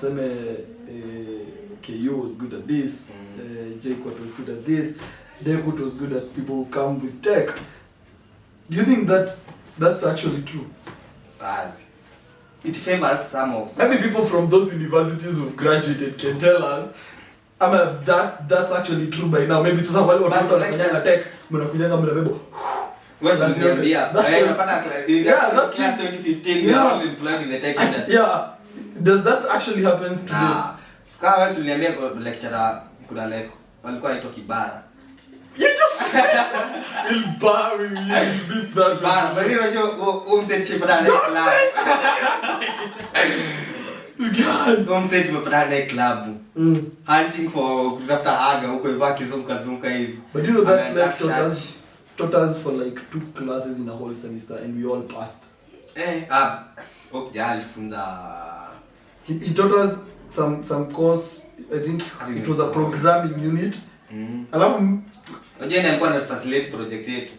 KU was good at this, JCOT was good at this, DECOT was good at people who come with tech, do you think that's actually true? It favors some of maybe people from those universities who graduated can tell us that's actually true by now. Maybe sasa wale watu wanafanya tech mnakunyanga mnabebo class 2015 we are all employed in the tech industry. Does that actually happens today? Kama wewe uliniambia lecturer kuna like walikuwa anaitwa Kibara. You just will bar with you beat that bar. But unajua mseti chipata na club. God. Mseti tumepata na club. Hunting for kutafuta aga huko hivi akizunguka hivi. But you know that lecture does taught us for like 2 classes in a whole semester and we all passed. He taught us some course, I think it was a programming unit. Alafu unajua alikuwa na facilitate project yetu.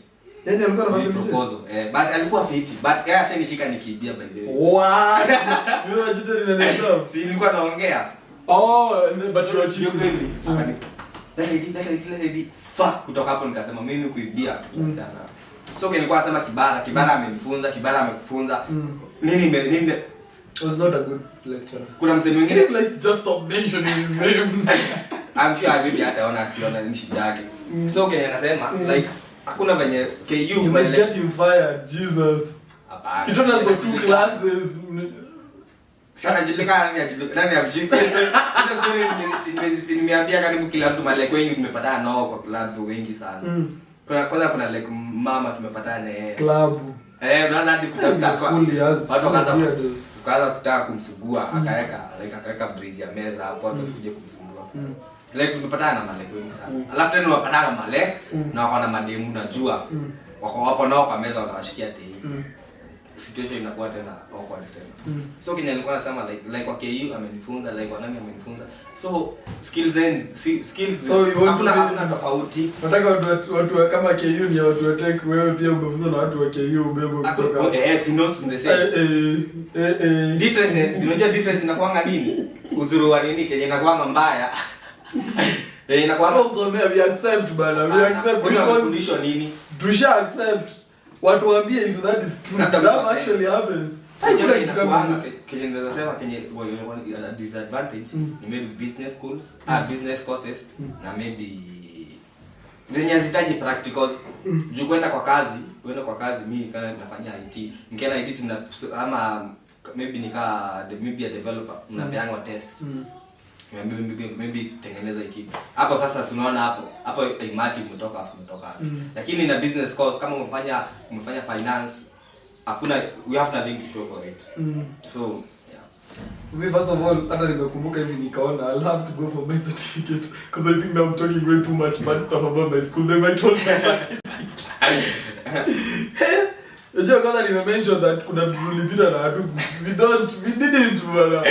Yaani alikuwa na facilitate proposal. But alikuwa fiti. But yeye ashanishika nikiibia by the way. What? Mimi najita ninaelewa. Si nilikuwa naongea. Oh, but you were cheating. Let fuck kutoka hapo nikasema mimi kuibia mchana. So nilikuwa nasema Kibara amenifunza, Kibara amekufunza. Nini it was not a good lecturer. Kuna msemo mwingine like just stop mentioning his name. I'm sure I really ataona asiona ni shida yake. So Kenya anasema like hakuna venye KU you might get him fired. Jesus. Hapana. He taught us for 2 classes. Sana julikana nani amjiki. Hizo story nimeambia karibu kila mtu maleko wengi tumepatana nao kwa club wengi sana. Kuna like mama tumepatana naye. Club. Unaanza hadi kutafuta kwa watu kaanza kutaka kumsugua akaweka bridge ya meza hapo watu sikuje kumsugua. Like tumepatana na maleko wengi sana. Alafu tena tunapatana na maleko na wako na mademu najua. Wako nao kwa meza wanawashikia tei. Situation inakuwa tena awkward tena. So Kenya nilikuwa nasema like kwa KU amenifunza, like wanani amenifunza. So skills so hakuna tofauti. Nataka watu kama KU ni watu wa tech, wewe pia umefunza na watu wa KU ubebo kutoka. Si notes in the same. Difference, unajua difference inakuanga nini? Uzuri wa nini Kenya inakuanga mbaya. Inakuanga kusomea we accept bana, we accept because nini? Tusha accept. Watu waambie if that is true. That actually happens. Kenya naweza sema Kenya a disadvantage ni maybe business schools, business courses na maybe zenye zitaji practicals. Juu kwenda kwa kazi mimi kana nafanya IT. Nikienda IT sina ama maybe maybe a developer mnapeanga test. Maybe tengeneza kitu. Hapo sasa tunaona hapo imati umetoka. Lakini na business course kama umefanya finance hakuna, we have nothing to show for it. So yeah. For me first of all, hata nimekumbuka hivi nikaona I'll have to go for my certificate because I think now I'm talking way too much bad stuff about my school. They might hold my certificate. Unajua kwanza nimemention that kuna vitu tulipita na hatu we didn't bwana.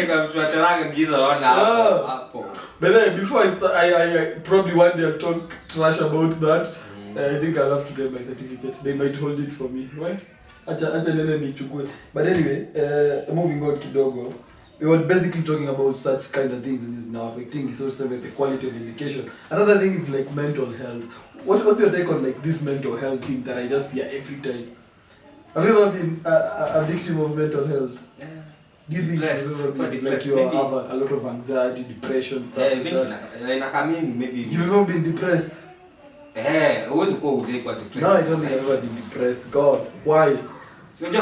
Kwa mtu ataraga giza wana hapo. But then before I probably one day I'll talk trash about that. I think I'll have to get my certificate. They might hold it for me. Why? Acha nene nichukue. But anyway, moving on kidogo. We were basically talking about such kind of things and is now affecting social the quality of education. Another thing is like mental health. What's your take on like this mental health thing that I just hear every time? Have you ever been a victim of mental health? Yeah. Do you think like you have a lot of anxiety, depression, stuff like that? Maybe you've ever been depressed? Always go with depressed. No, I don't think I've ever been depressed. God, why? So kuna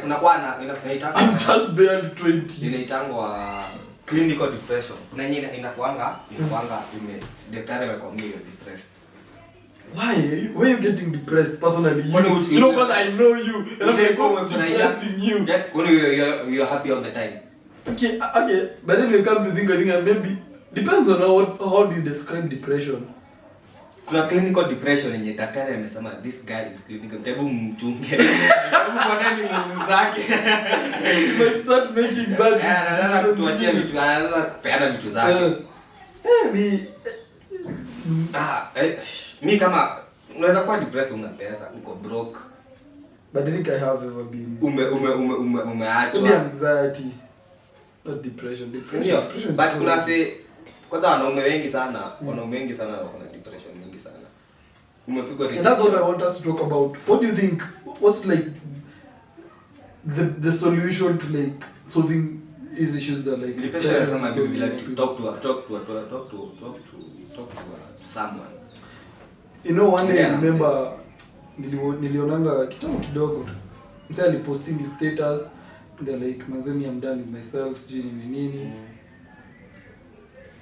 inaitwa I'm just barely 20. Inaitangwa clinical depression. Na yenyewe inakuanga daktari amekwambia depressed. Why? Why are you getting depressed personally? You know what, I know you. And I'm depressing you. Only you're happy all the time. Okay. But then you come to think, I think maybe depends on how do you describe depression. Kuna clinical depression yenye daktari amesema this guy is clinical. Hebu mchunge. Hebu fanyeni nguvu zake. You might start making bad decisions. Anaanza kutuachia vitu, anaanza kupeana vitu zake. Mi kama unaweza kuwa depressed una pesa, uko broke. But I think I have ever been. Umeachwa. Maybe anxiety. Not depression. Depression. But kuna kwanza wanaume wengi sana wako na depression mingi sana. Umepigwa. And that's what I want us to talk about. What do you think? What's like the solution to like solving these issues that like depression is something like talk to someone. You know, one day I remember nilionanga kidogo. Msee aliposting his status. They're like, mazemi I'm done with myself, sijui nini.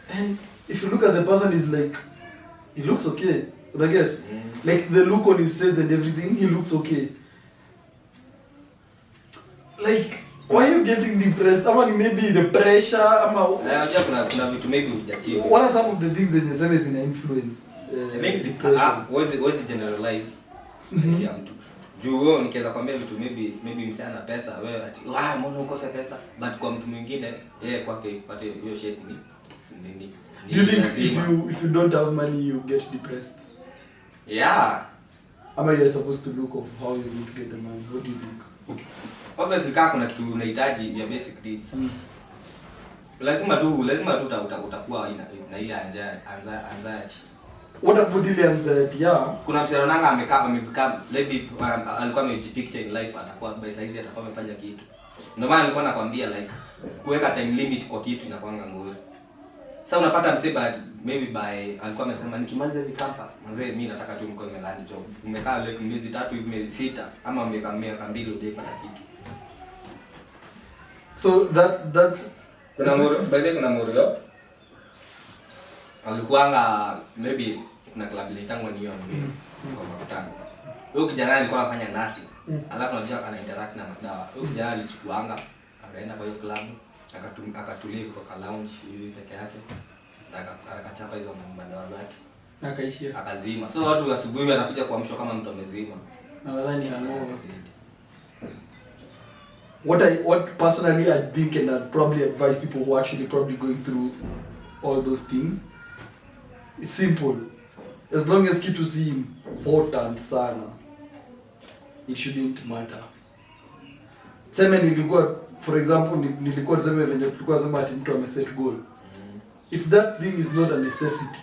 And if you look at the person, he's like, he looks okay. What I get? Like the look on his face and everything, he looks okay. Like, why are you getting depressed? Ama maybe the pressure, ama... Kuna vitu maybe hujachiwa. What are some of the things that you say is in influence? Wezi generalize ya mtu. Juu wewe nikiweza kwambia vitu maybe msana na pesa wewe ati mbona ukose pesa, but kwa mtu mwingine yeye kwake ipate hiyo shit ni nini. Do you think if you don't have money you get depressed? Yeah. Ama you're supposed to look of how you're going to get the money? What do you think? Obviously kama kuna kitu unahitaji ya basic needs. Lazima tu utakuwa na ile anxiety. What about ile anxiety? Yeah. Kuna mtu anaona amekaa maybe alikuwa amejipicture in life atakuwa by size atakuwa amefanya kitu. Ndio maana nilikuwa nakwambia like kuweka time limit kwa kitu inakuanga ngori. Sasa unapata mseba maybe by alikuwa amesema nikimaliza hivi campus mzee mimi nataka tu mko nimeland job. Umekaa like miezi 3 hivi miezi 6 ama miaka 2 hujapata kitu. So that's kuna Morio alikuanga maybe kuna club ile tangu niyo kwa makutano. Huyo kijana alikuwa anafanya nasi. Alafu unajua ana interact na madawa. Huyo kijana alichukuanga akaenda kwa hiyo club akatulia kwa lounge hivi peke yake. Akachapa hizo madawa zake. Akaishia. Akazima. So watu asubuhi wanakuja kuamshwa kama mtu amezima. Nadhani hangover. What personally I think and I'd probably advise people who actually probably going through all those things, it's simple. As long as kitu si important sana, it shouldn't matter. Sema nilikuwa, for example, nilikuwa tuseme venye tulikuwa sema ati mtu ameset goal. If that thing is not a necessity,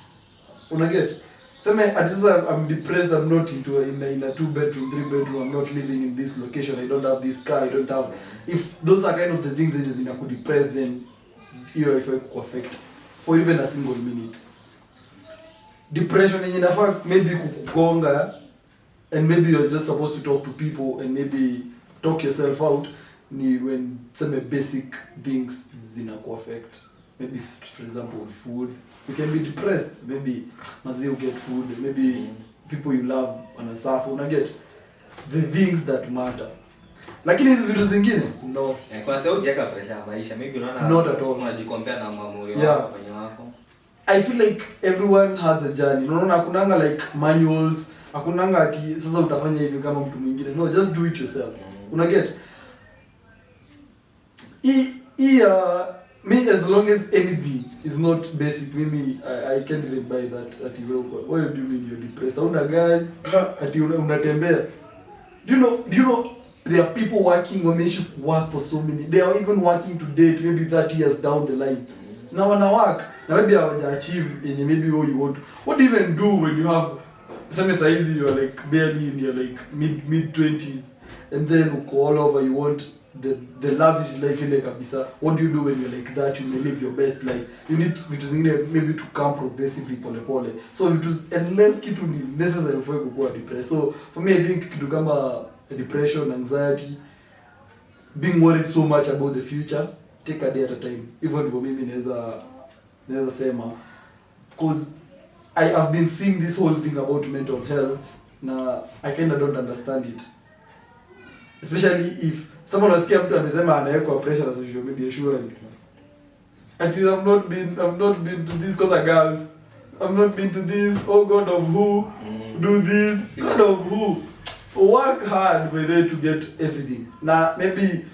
unaget? Sema at least I'm depressed, I'm not in a 2-bedroom, 3-bedroom, I'm not living in this location, I don't have this car, I don't have. If those are kind of the things that is depressed, then hiyo ifai affect for even a single minute. Depression in fact maybe kukugonga and maybe you're just supposed to talk to people and maybe talk yourself out ni when some basic things zinaku affect. Maybe for example food, you can be depressed, maybe mazi you get food, maybe people you love wanasuffer, una get the things that matter. Lakini hizi vitu zingine no. Kuna sasa ujeka pressure ya maisha, maybe unaona not at all unajicompare na mamuri wako kwenye wako. I feel like everyone has a journey. Unaona hakunanga like manuals, hakunanga ati sasa utafanya hivi kama mtu mwingine. No, just do it yourself. Una get? Me as long as anything is not basic, maybe I can't even buy that at why do you mean you're depressed? Una gari ati unatembea. Do you know there are people working work for so many. They are even working today, maybe 30 years down the line. Now wana work. Now maybe I achieve in maybe what you want. What do you even do when you have some size you're like barely in your like mid 20s and then uko all over you want the lavish life ile kabisa. What do you do when you're like that? You may live your best life. You need vitu zingine maybe to come progressively pole. So unless kitu ni necessary for you kuwa depressed. So for me I think kitu kama depression, anxiety, being worried so much about the future, take a day at a time. Even for me naweza sema because I have been seeing this whole thing about mental health na I kind of don't understand it, especially if someone wasikia mtu amesema anawekwa pressure na social media. Sure, until I've not been to this cause of girls, I've not been to this, oh god of who do this, god of who work hard with it to get everything. Now maybe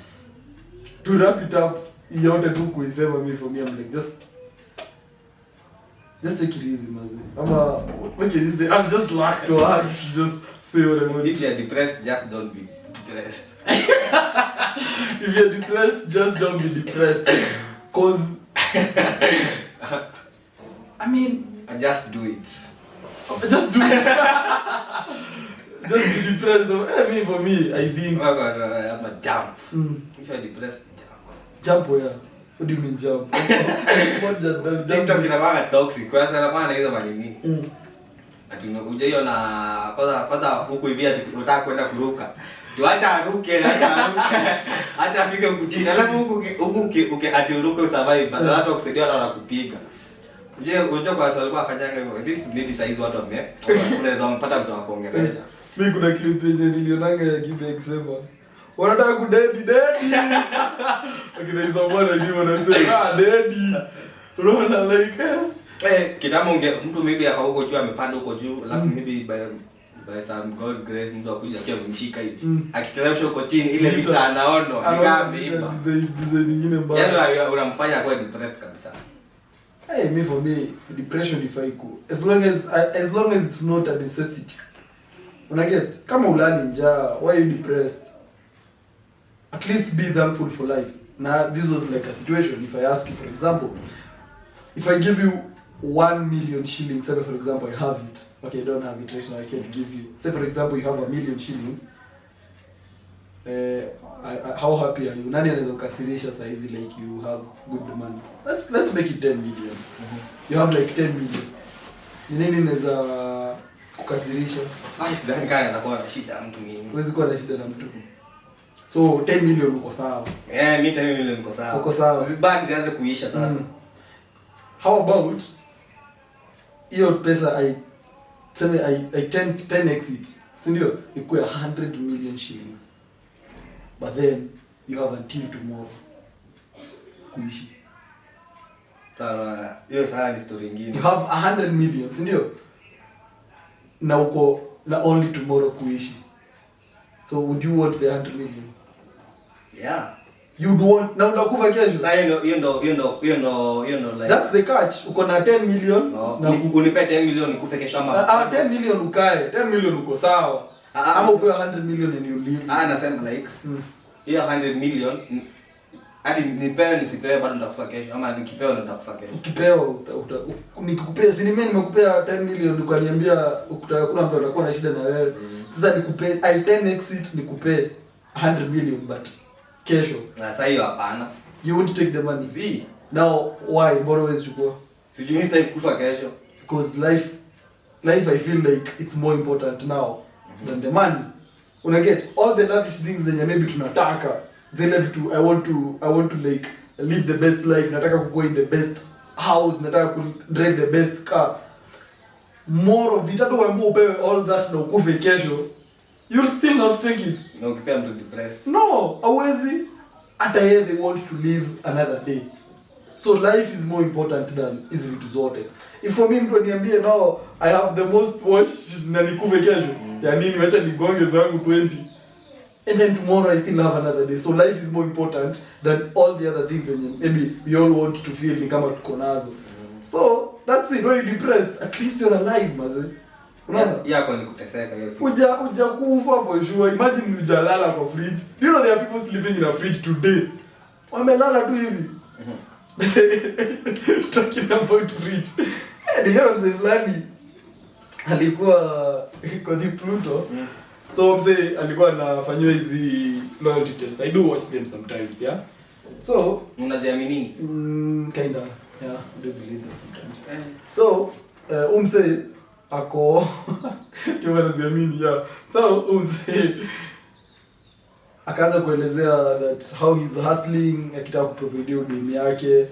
to wrap it up, yote tu kuisema me for me I'm like just take it easy, mazi. I'm just like to ask, just say what I want. If you're depressed, just don't be depressed. If you're depressed, just don't be depressed. Cause I mean, just do it. Just do it. Just be depressed. I mean, for me, I think I'm a jump. If you're depressed, jump where? What do you mean jump? What does TikTok inakuwa toxic. Kwa sababu anakuwa na hizo manini. Ati unajua na kwanza huku hivi ati unataka kwenda kuruka. Tuacha aruke. Acha afike huku chini. Alafu huku ati uruke usurvive. Bado watu wakusaidia na wanakupiga. Unajua kwa sababu alikuwa afanyanga hivyo. I think maybe size watu unaweza mpata mtu akuongelesha. Mimi kuna clip yenye nilionanga ya Kibe akisema wanataka kudedi. Okay, there is someone I knew when I say daddy. Rona like Kitambo mtu maybe akauko juu amepanda huko juu alafu maybe by some God grace mtu akuja akiwa amemshika hivi. Akiteremsha huko chini ile vita anaona ni kama imba. Design nyingine mbaya. Yaani unamfanya kuwa depressed kabisa. Me for me depression if I go. As long as it's not a necessity. Unaget kama ulali njaa, why are you depressed? At least be thankful for life. Now this was like a situation if I ask you for example, if I give you 1 million shillings, say for example I have it. Okay, I don't have it right now, I can't give you. Say for example you have 1 million shillings. How happy are you? Nani anaweza kukasirisha saa hizi like you have good money? Let's make it 10 million. You have like 10 million. Ni nini inaweza kukasirisha? Sidhani kama anakuwa na shida mtu mwingine. Huwezi kuwa na shida na mtu. So 10 million uko sawa. Mimi 10 million uko sawa. Uko sawa. Zibani zianze kuisha sasa. How about hiyo pesa I 10 exit. Si ndio? Ikuwe 100 million shillings. But then you have until tomorrow kuishi. Hiyo sana ni story nyingine. You have 100 million, si ndio? Na uko na only tomorrow kuishi. So would you want the 100 million? Yeah. You'd want na unakufa kesho. Sasa hiyo ndo like that's the catch. Uko na 10 million na unipe 10 million nikufe kesho ama 10 million ukae. 10 million uko sawa. Ama upewe 100 million and you live. Nasema like hiyo 100 million hadi nipewe nisipewe bado nitakufa kesho ama nikipewa ndo nitakufa kesho. Ukipewa nikikupea si mimi nimekupea 10 million ukaniambia kuna mtu atakuwa na shida na wewe. Sasa nikupe 10 exit nikupe 100 million but kesho. Sasa hiyo hapana. You won't take the money. See. Now why? Mbona wewe chukua? Sijui nista kufa kesho. Because life I feel like it's more important now than the money. Una get all the lavish things zenye maybe tunataka. Zile vitu I want to like live the best life. Nataka ku go in the best house, nataka ku drive the best car. More of it ado upewe all that na ukufe kesho. You'll still not take it. No, ukipea mtu depressed. No, hawezi. Hata yeye they want to live another day. So life is more important than hizi vitu zote. If for me mtu niambie no, I have the most watched na nikufe kesho. Ya nini wacha nigonge zangu 20. And then tomorrow I still have another day. So life is more important than all the other things and maybe we all want to feel ni kama tuko nazo. So that's it. When you're depressed, at least you're alive, maze. Unaona? Yako ni kuteseka hiyo siku. Uja kufa for sure. Imagine hujalala kwa fridge. You know there are people sleeping in a fridge today. Wamelala tu hivi. Talking about fridge. Niliona mzee fulani alikuwa kwa the Pluto. So mzee alikuwa anafanywa hizi loyalty test. I do watch them sometimes, yeah. So unaziamini? Kinda. Yeah, I do believe them sometimes. So mzee ako kama naziamini, yeah. So mzee akaanza kuelezea that how he's hustling akitaka kuprovide demu yake.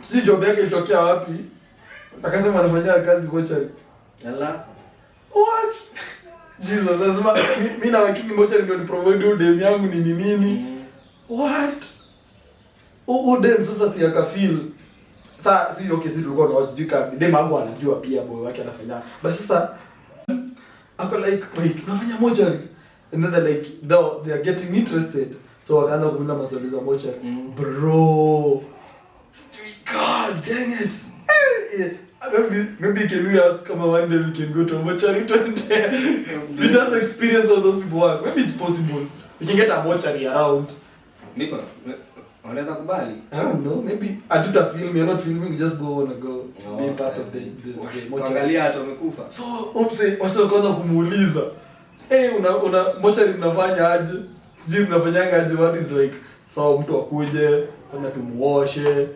Si job yake ilitokea wapi? Akasema anafanya kazi mochari. Yalla. What? Jesus, anasema mimi na wakiki mochari ndio ni provide demu yangu ni nini? What? Dem sasa si akafeel. Sasa si okay, si tulikuwa tunawatch jika dem wangu anajua pia boy wake anafanya. But sasa ako like wait, unafanya mochari? And then they're like, no, they are getting interested. So wakaanza kuuliza maswali za mochari. Bro, God dang it. Maybe can we ask kama one day we can go to a mortuary we just experience all those people work. Maybe it's possible. We can get a mortuary around. Nipa, unaweza kubali? I don't know. Maybe atuta film, you're not filming, just go on and go be part of the mortuary. Angalia hata wamekufa. So, wasa wakaanza kumuuliza. Una mortuary mnafanya aje? Sijui mnafanyanga aje, what is like so mtu akuje, kwanza tumuoshe.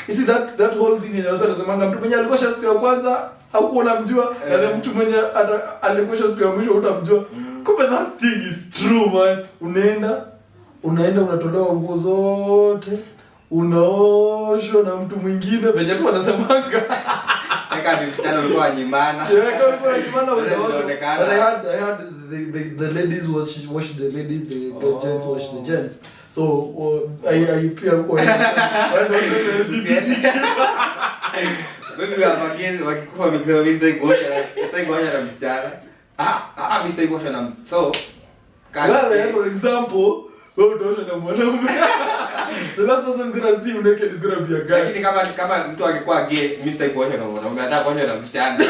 You see that whole thing yenye wanasemanga mtu mwenye alikosha siku ya kwanza haukuwa unamjua na mtu mwenye alikosha siku ya mwisho utamjua. Kumbe that thing is true, man. Unaenda unatolewa nguo zote, unaoshwa na mtu mwingine venye tu wanasemanga. Eka ni msichana ulikuwa anyimana. Yeah, kama ulikuwa anyimana unaoshwa. I had the ladies wash the ladies, the gents wash the gents. So I pia kwa maybe again wakikufa mimi kuosha na msichana. Mimi kuosha na so well, for example, wewe utaosha na mwanaume. The last person is gonna see you naked is gonna be a guy. Lakini kama mtu angekuwa gay, mimi kuosha na mwanaume, hata kuosha na msichana.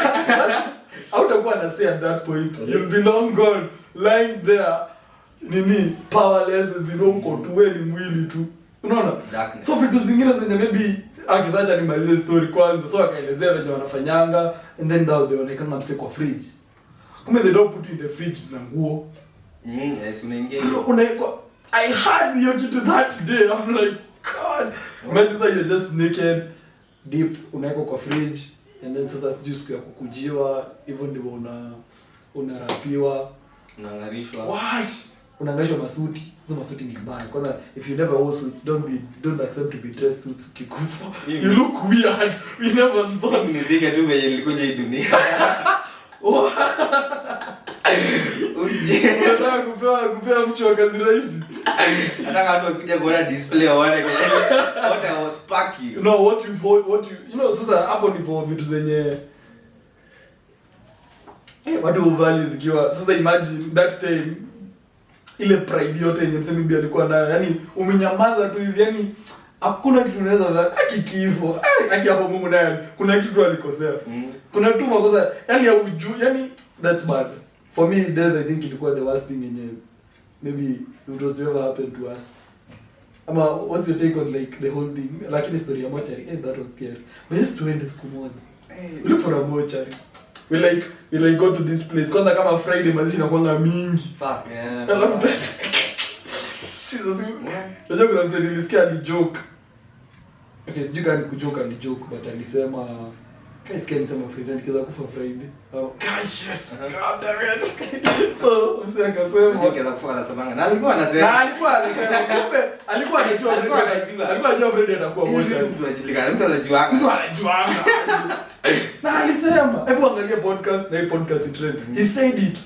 Hautakuwa na say at that point. You'll be long gone, lying there. Nini powerless uko tu wewe ni mwili tu. Unaona? Exactly. So vitu zingine zenye maybe akizacha ni malize story kwanza. So akaelezea venye wanafanyanga and then now they onekana mse kwa fridge. Kumbe they don't put you in the fridge na nguo. Yes, unaingia. I had you to that day. I'm like, God. Imagine that you're just naked, deep, unaeko kwa fridge and then sasa sijui siku ya kukujiwa, hivyo ndivyo unarapiwa, unangarishwa. What? Unangarishwa masuti. Hizo masuti ni mbaya. Kwanza if you never wear suits, don't accept to be dressed suits kikufa. You look weird. We never thought. Nizike tu venye nilikuja hii dunia. Unataka kupewa mtu wa kazi rahisi. Nataka watu wakija kuona display waone what I was packing. No, what you know, sasa hapo ndipo vitu zenye watu uvali zikiwa. Sasa imagine that time ile pride yote yenye msemi bibi alikuwa nayo. Yaani umenyamaza tu hivi, yaani hakuna kitu unaweza akikifo. Haki hapo Mungu naye kuna kitu alikosea. Kuna tu makosa, yaani ya yaani that's bad. For me, death, I think ilikuwa the worst thing yenye maybe it was ever happened to us. Ama what's your take on like the whole thing? Lakini story ya mochari, that was scary. But just to end siku moja. We look for a mochari. We like go to this place. Kwanza kama Friday mazishi inakuanga mingi. Fuck yeah. I love that. Jesus. Unajua kuna msanii nilisikia ni joke. Okay, sijui kama ni kujoke ni joke, but alisema guys can sema Friday nikiza kufa Friday. Oh, guys shit. God damn it. So, msanii akasema nikiza kufa anasema na alikuwa anasema. Kumbe alikuwa anajua Friday atakuwa moja. Mtu anajuanga. Na alisema, hebu angalia podcast na hii podcast trend. He said it.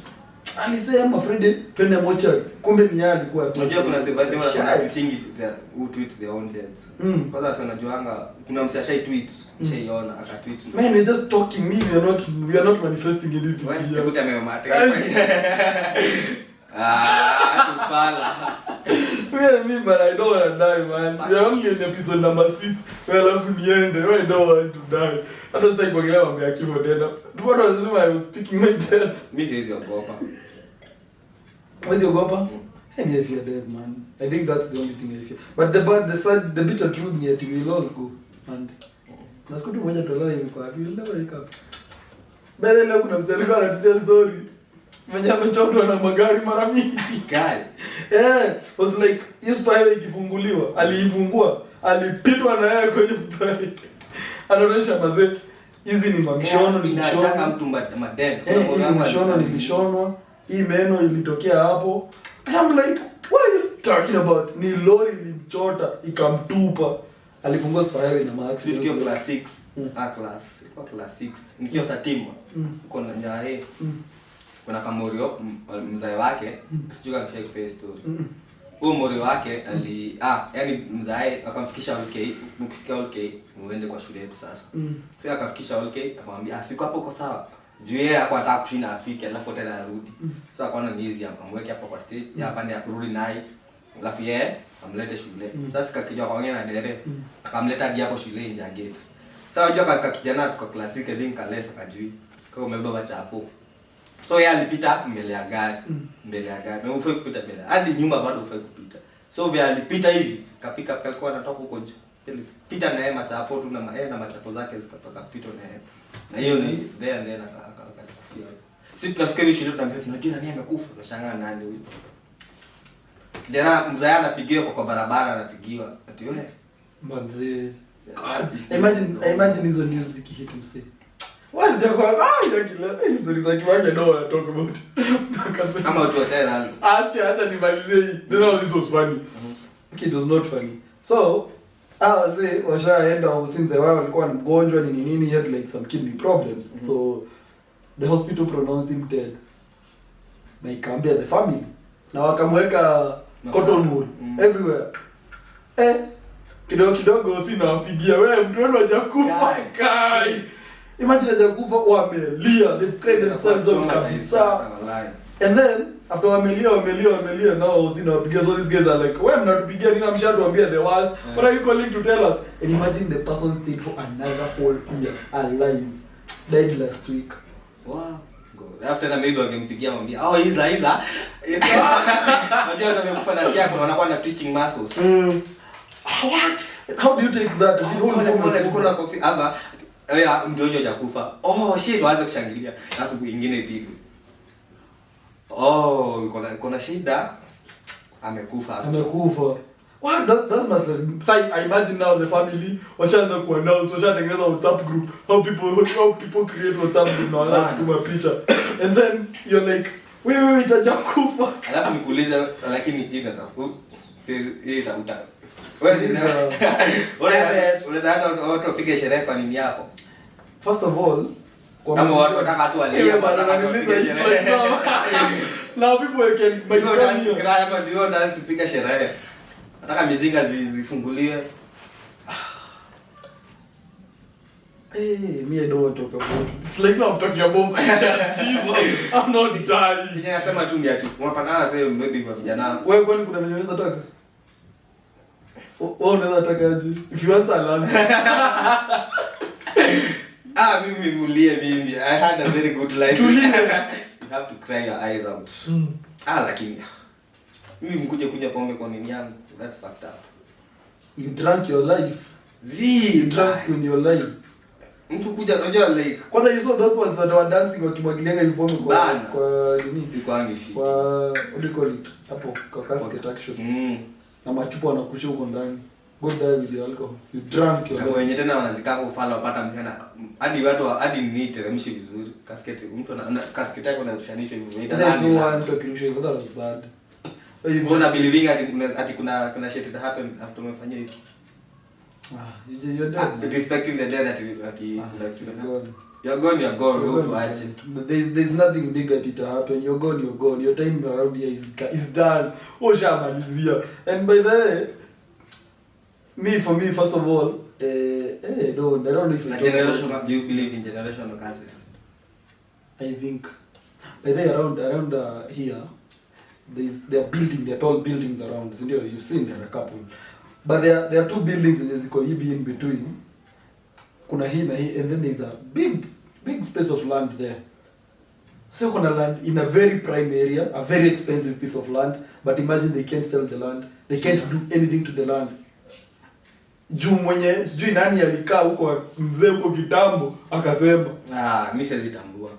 Alisema Friday twende mochari. Kumbe ni yeye alikuwa. Unajua kuna Sebastian anatingi who tweet their own deaths. Kwanza sasa unajuanga kuna msashai tweet, shaiona akatweet. Man, we're just talking, we are not manifesting anything. Wewe ukuta mate. Tupala. Me, but I don't want to die, man. We are only in episode number 6. Well, alafu niende. I don't want to die. Hata sitaki kuongelea mambo ya kifo tena. Bado wanasema I was speaking my death. Mimi siwezi ogopa. Huwezi ogopa? I fear death, man. I think that's the only thing I fear. But the bitter truth ni ati we'll all go. And nasiku tu mmoja tulala hivi kwa happy. We'll never wake up. Bele leo kuna msanii alikuwa anatutia story. Mwenye amechotwa na magari mara mingi. God. Was like hiyo spy ikifunguliwa, aliifungua, alipitwa na yeye kwenye spy. Anaonyesha mazee hizi ni mamishono inachanga mtu madent. Mamishono nilishonwa. Hii meno ilitokea hapo. And I'm like, what are you talking about? Ni lori ilimchota ikamtupa. Alifungua spy na max. Nikiwa class 6. Class 6. Nikiwa satima. Uko na nyae. Kuna kamorio mzae wake, sijui kama shake face story. Huyo morio wake yani mzae akamfikisha OK, mkifika OK muende kwa shule yetu sasa. Sasa akafikisha OK, akamwambia siku hapo uko sawa. Juu yeye hapo anataka kushinda afike alafu tena arudi. Sasa akaona ni easy amweke hapo kwa stage, ya pande ya kurudi naye. Alafu yeye amlete shule. Sasa sikakijua kwa na dere, akamleta hadi hapo shule nje ya gate. Sasa unajua kaka kijana kwa classic I think kalesa kajui. Kwa umebeba chapo. So yeye alipita mbele ya gari. Na ufai kupita mbele. Hadi nyumba bado ufai kupita. So vile alipita hivi, kapika alikuwa anatoka huko juu. Pita na yeye machapo tu na machapo zake zikatoka pito na yeye. Na hiyo ni there and then akakufia. Sisi tunafikiri shule tunaambia tunajua nani amekufa, tunashangaa nani huyo. Jana mzee anapigiwa kwa barabara anapigiwa. Ati wewe manze. Imagine hizo news zikihit msee. What's the question? History za kiwake no I talk about. Kama watu wa China. Acha nimalizie hii. Then this was funny. Okay, it was not funny. So, say washaenda usimze wao walikuwa mgonjwa ni nini, he had like some kidney problems. So the hospital pronounced him dead. Na ikaambia the family. Na wakamweka cotton wool everywhere. Kidogo sinawapigia wewe mtu wenu hajakufa kai. Imagine hajakufa wamelia, they've cried themselves out kabisa. And then after wamelia now sinawapigia, so these guys are like, wewe mnatupigia nini, mshatuambia the worst, what are you calling to tell us? And imagine the person stayed for another whole year alive, died last week. Wow. Go. After na maybe wangempigia mwambia, "Oh, hiza." Unajua ndio amekufa na sikia wanakuwa na twitching muscles. What? How do you take that? Is it all kuna coffee ama mtu huyo hajakufa. Oh shit, waanze kushangilia. Alafu mwingine ipigwe. Oh, kuna shida. Amekufa. What? That must have... I imagine now the family washaanza kuannounce, washatengeneza WhatsApp group, how people create WhatsApp group na wala kutuma picha. And then you're like, wait, hajakufa. Alafu nikuuliza, lakini hii itakuta. Unaweza hata watu wapige sherehe kwa nini hapo? First of all, kama watu wataka tu walie sherehe. Now people can kama ndio dance piga sherehe. Nataka mizinga zifunguliwe. Me I don't want to talk about it. It's like now I'm talking about Jesus. I'm not dying. Kenya nasema tu ni ati. Unapatana sasa maybe kwa vijana. Wewe kwani kuna mwenye unaweza taka? Unaweza taka aje? If you want salad. Mimi mulie mimi. I had a very good life. You have to cry your eyes out. Lakini mimi mkuje kuja pombe kwa nini yangu? That's fucked up. You drank your life. You drank in your life. Mtu kuja unajua like kwanza you saw those ones that were dancing wakimwagilianga pombe kwa nini? Kwa what do you call it? Hapo kwa casket action. Na machupa wanakusha huko ndani. Go die with your alcohol. You drank your life. Na wenyewe tena wanazikanga ufala wapata mtana. Hadi ni teremshi vizuri. Casket mtu na casket yako inashanisha hivyo. That's no one talking shit. That was bad. Mbona believing ati kuna shit that happen after umefanya hivi? You're dead. Respecting the dead you're gone. There's nothing bigger to happen. You're gone. Your time around here is done. Shamalizia. And by the way, for me first of all, I don't know if do you believe in generational curses? I think by the way around here they're tall buildings around. You've seen there are a couple. But there are two buildings that ziko hivi in between. Kuna hii na hii, and then there's a big space of land there. So kuna land in a very prime area, a very expensive piece of land, but imagine they can't sell the land. They can't do anything to the land. Juu mwenye sijui nani alikaa huko mzee huko kitambo akasema, mimi siwezi tambua.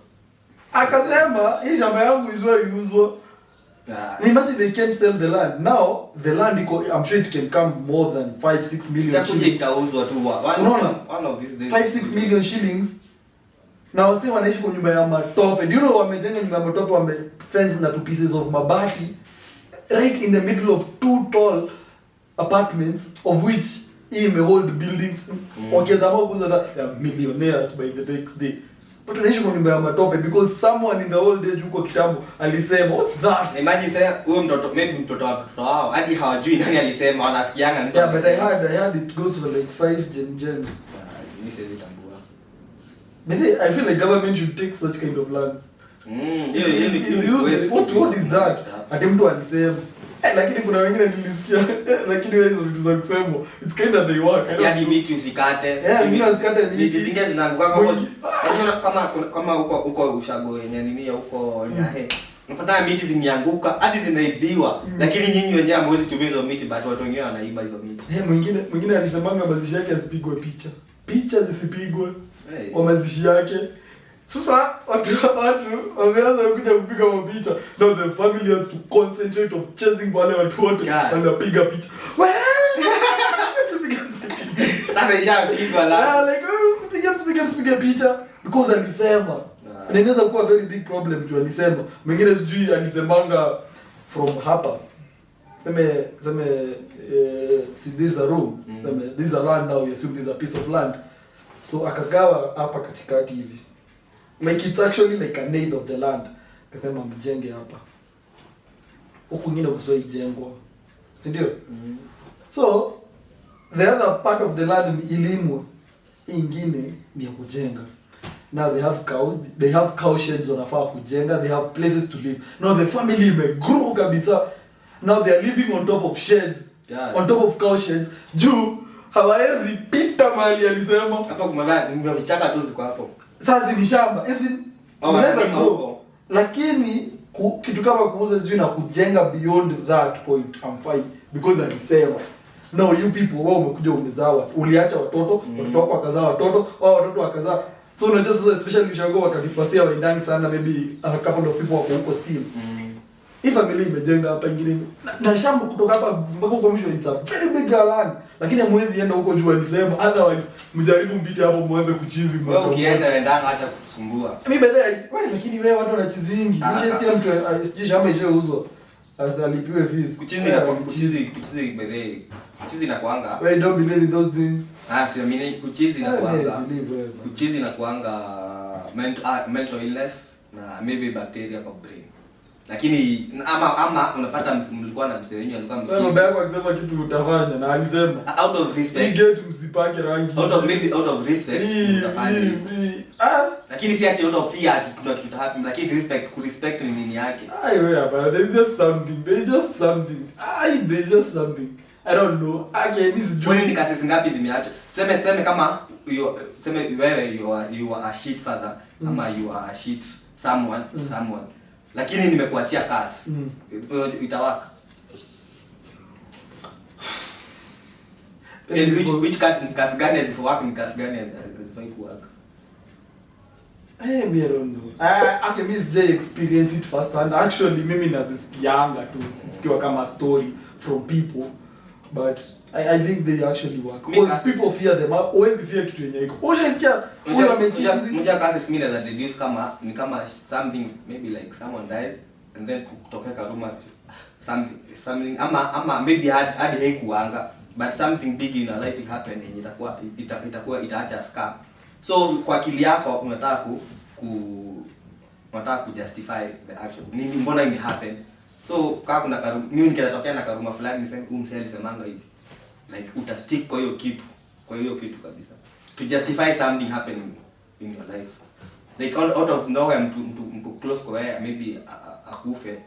Akasema hii shamba yangu izwe iuzwe. Imagine they can't sell the land. Now the land I'm sure it can come more than 5-6 million shillings. One of these days 5-6 million shillings. Na wasi wanaishi kwa nyumba ya matope. Do you know wamejenga nyumba ya matope, wame fence na two pieces of mabati right in the middle of two tall apartments of which he may hold buildings. Wakiamua kuuza they are millionaires by the next day. But unaishi kwa nyumba ya matope because someone in the old age huko kitambo alisema, what's that? Imagine sasa huyo mtoto wao hadi hawajui nani alisema, wanasikianga ndio. Yeah, but I heard it goes for like 5 gens. Mimi siwezi tambua. Maybe I feel like government should take such kind of lands. What is that? Ati mtu alisema. Lakini kuna wengine nilisikia lakini wewe vitu za kusema it's kind of they work. Hadi miti usikate. Mimi nasikate miti zingine zinaanguka kama huko ushago yenye nini ya huko Nyahe. Unapata miti zimeanguka hadi zinaibiwa. Lakini nyinyi wenyewe hamwezi tumia hizo miti, but watu wengine wanaiba hizo miti. Mwingine alisemanga mazishi yake asipigwe picha. Picha zisipigwe kwa mazishi yake. Sasa watu wameanza kuja kupiga mapicha. Now the family has to concentrate of chasing wale watu wote wanapiga picha. Ameshapigwa la. Usipige picha because alisema. Inaweza kuwa very big problem juu alisema. Mwingine sijui alisemanga from hapa. Seme this is a room. This is a land now, you assume this is a piece of land. So akagawa hapa katikati hivi. Like it's actually like an eighth of the land. Kasema mjenge hapa. Huko ngine kusoi jengwa. Si ndio? So the other part of the land ni ilimwe. Ingine ni ya kujenga. Now they have cows, they have cow sheds wanafaa kujenga, they have places to live. Now the family imegrow kabisa. Now they are living on top of sheds. Yeah. On top of cow sheds. Juu hawawezi pita mahali alisema. Hapo kumwambia vichaka tu ziko hapo. Sasa ni shamba. Hizi unaweza grow. Lakini kitu kama kuuza sijui na kujenga beyond that point I'm fine because alisema. Now you people wao umekuja umezaa watu. Uliacha watoto, watoto wako wakazaa watoto, wao watoto wakazaa. So unajua sasa especially ushago wakadipasia waendani sana maybe a couple of people wako huko still. Hii familia imejenga hapa ingine na shamba kutoka hapa mpaka huko mwisho it's a very big land. Lakini hamwezi enda huko juu alisema otherwise mjaribu mpite hapo muanze kuchizi mmoja. Wewe ukienda endanga acha kusumbua. Mimi by the way lakini wewe watu wanachizingi. Nimeshasikia mtu sijui shamba ishauzwa. Sasa alipiwe fees. Kuchizi by the way. Kuchizi na kuanga. Well, I don't believe in those things. Si mimi kuchizi na kuanga. Kuchizi na kuanga mental illness na maybe bacteria kwa brain. Lakini ama unapata mlikuwa na msee wenyewe alikuwa mchizi. Baba yako akisema kitu utafanya na alisema out of respect. Get msipake rangi. Out of respect utafanya. Lakini si ati out of fear ati kuna kitu happen, lakini respect ni nini yake? Wewe hapa there's just something. I don't know. Okay, this is Johnny cases ngapi zimeacha? Sema kama wewe you are a shit father ama you are a shit someone. Lakini nimekuachia kasi. Itawaka. Which kasi gani hazifai ni kasi gani hazifai kuwaka? I don't know. Okay, Miss J experience it first hand. Actually, mimi nazisikianga tu. Sikiwa kama story from people. But I think they actually work. Because people fear them. Always fear kitu yenye iko. Ushasikia huyo amechizi. Mmoja kasi mimi na deduce kama ni kama something maybe like someone dies and then kutokea rumor something ama maybe hadi haikuanga but something big in your life will happen and itakuwa itaacha scar. So kwa akili yako unataka unataka kujustify the action. Nini mbona ime happen? So kama kuna mimi nikitokea na karuma fulani niseme msee alisemanga hivi. Like utastick kwa hiyo kitu kabisa. To justify something happening in your life. Like out of nowhere mtu close kwa wewe maybe akufe.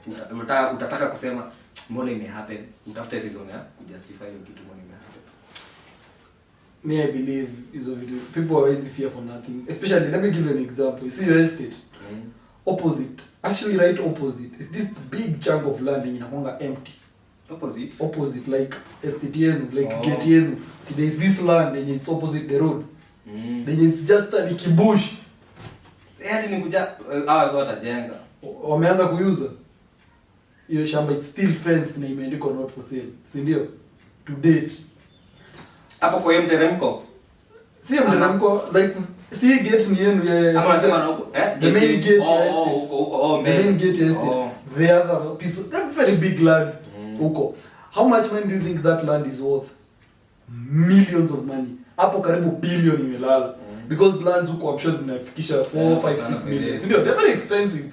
Utataka kusema mbona ime happen? Utafuta reason ya kujustify hiyo kitu mbona ime happen. Me I believe is of it. People always fear for nothing. Especially let me give you an example. You see your estate. Opposite. Actually right opposite. It's this big chunk of land inakuanga empty. Opposite like estate yenu, like gate yenu. See there is this land and it's opposite the road. Then it's just a kibush. Hadi nikuja watajenga. Wameanza kuuza. Hiyo shamba it's still fenced na imeandikwa not for sale. Si ndio? To date. Hapo kwa mteremko. Si mteremko like see gate ni yenu ya. Ama nasema huko the main gate huko the main gate estate. The other piece of that very big land huko. How much money do you think that land is worth? Millions of money. Hapo karibu billion imelala. Because lands huko I'm sure zinafikisha 4, 5, 6 million. They're very expensive.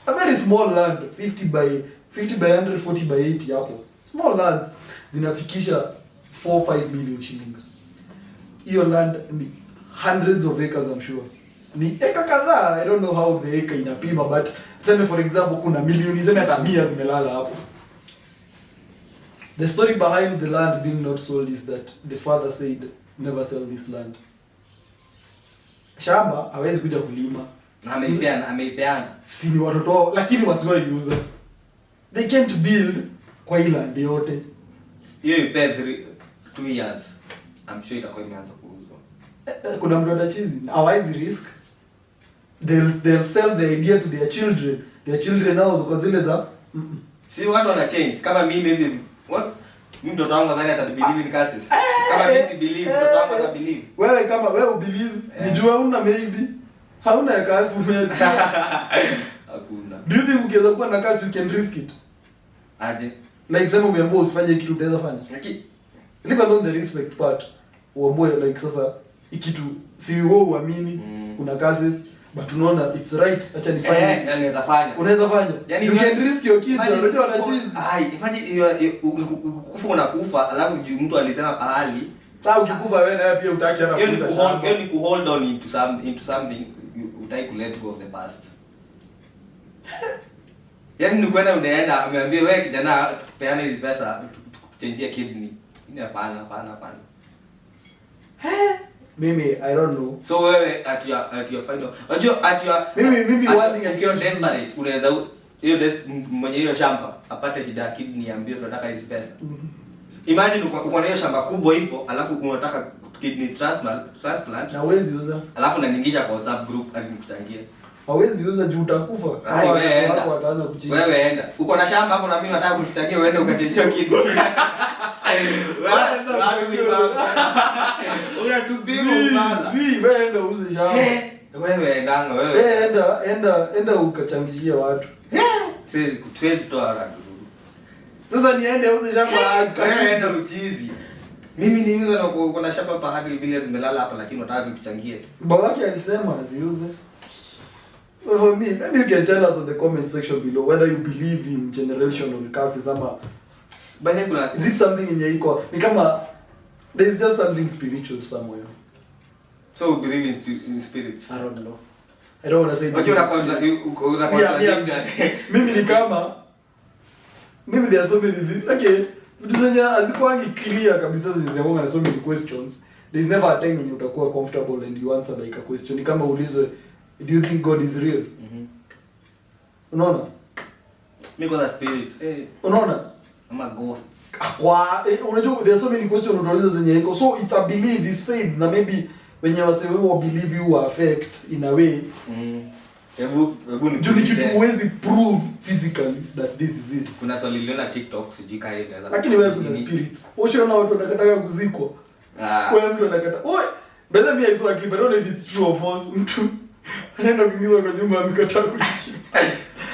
A very small land 50 by 100, 40 by 80 hapo. Small lands zinafikisha 4, 5 million shillings. Hiyo land ni hundreds of acres I'm sure. Ni eka kadhaa. I don't know how the acre inapima but tuseme for example kuna milioni tuseme hata 100 zimelala hapo. The story behind the land being not sold is that the father said never sell this land. Shamba hawezi kuja kulima. Ameipeana. Si ni watoto wao lakini wasiwahi uza. They can't build kwa ile land yote. Hiyo ipe 2 years. I'm sure itakuwa imeanza kuuzwa. Kuna mtu atachizi. Hawezi risk. They'll sell the idea to their children. Their children now kwa zile za si watu wana change. Kama mimi maybe what mimi mtoto wangu nadhani atabelieve in cases. Kama mimi si believe mtoto wangu ata believe. Wewe kama wewe believe nijua una maybe hauna kasi umeacha. Hakuna. Do you think ukiweza kuwa na kasi you can risk it? Aje. Like sema umeambiwa usifanye kitu utaweza fanya. Lakini leave alone the respect part. Uambiwe like sasa ikitu si wewe uamini kuna cases But unaona it's right, acha nifanye. Unaweza fanya. Unaweza fanya. Yani you can risk your kids, unajua wanachizi. Imagine kufa unakufa alafu mtu alisema pahali. Sasa ukikufa wewe naye pia utaki hata kuuza. Hiyo ni hold on into something utaki ku let go of the past. Yaani ni kwenda unaenda ameambia wewe kijana peana hizi pesa tukuchangia kidney. Ni hapana. Mimi I don't know. So wewe at your final. Unajua at your mimi one thing I can't desperate unaweza hiyo mwenye hiyo shamba apate shida ya kidney ambie tunataka hizi pesa. Imagine uko na hiyo shamba kubwa hivyo alafu unataka kidney transplant na huwezi uza. Alafu unaningisha kwa WhatsApp group hadi nikuchangie. Hawezi uza juu utakufa. Wako wataanza kuchinja. Wewe enda. Uko na shamba hapo na mimi nataka kukuchangia uende ukachangia kidney. Una tupimo bana. Wewe enda uze shamba. Wewe endanga wewe. Enda ukachangishie watu. Siwezi toa haraka. Sasa niende uze shamba wewe enda uchizi. Mimi ni yule uko na shamba pa hadi vile zimelala hapa lakini nataka nikuchangie. Babake alisema asiuze. For me, maybe you can tell us in the comment section below whether you believe in generational curses ama is it something in your ni kama there's just something spiritual somewhere. So you believe in spirits? I don't know. I don't want to say. Mimi ni kama maybe there are so many things. Okay, vitu zenye hazikuangi clear kabisa zinakuwa na so many questions. There's never a time when you utakuwa comfortable and you answer like a question. Ni kama ulizwe, do you think God is real? Unaona? Mimi kwa spirits. Unaona? Ama ghosts. Kwa unajua there are so many questions unauliza zenye iko. So it's a belief, it's faith na maybe when you say we believe you affect in a way. Hebu ni kitu huwezi prove physically that this is it. Kuna swali niliona TikTok sijui kae inaweza. Lakini wewe kuna spirits. Ushaona watu wanakataka kuzikwa. Kwa mtu anakata. Oi, bado mimi hizo akili bado if it's true or false mtu anaenda kuingizwa kwa nyumba amekataa kuishi.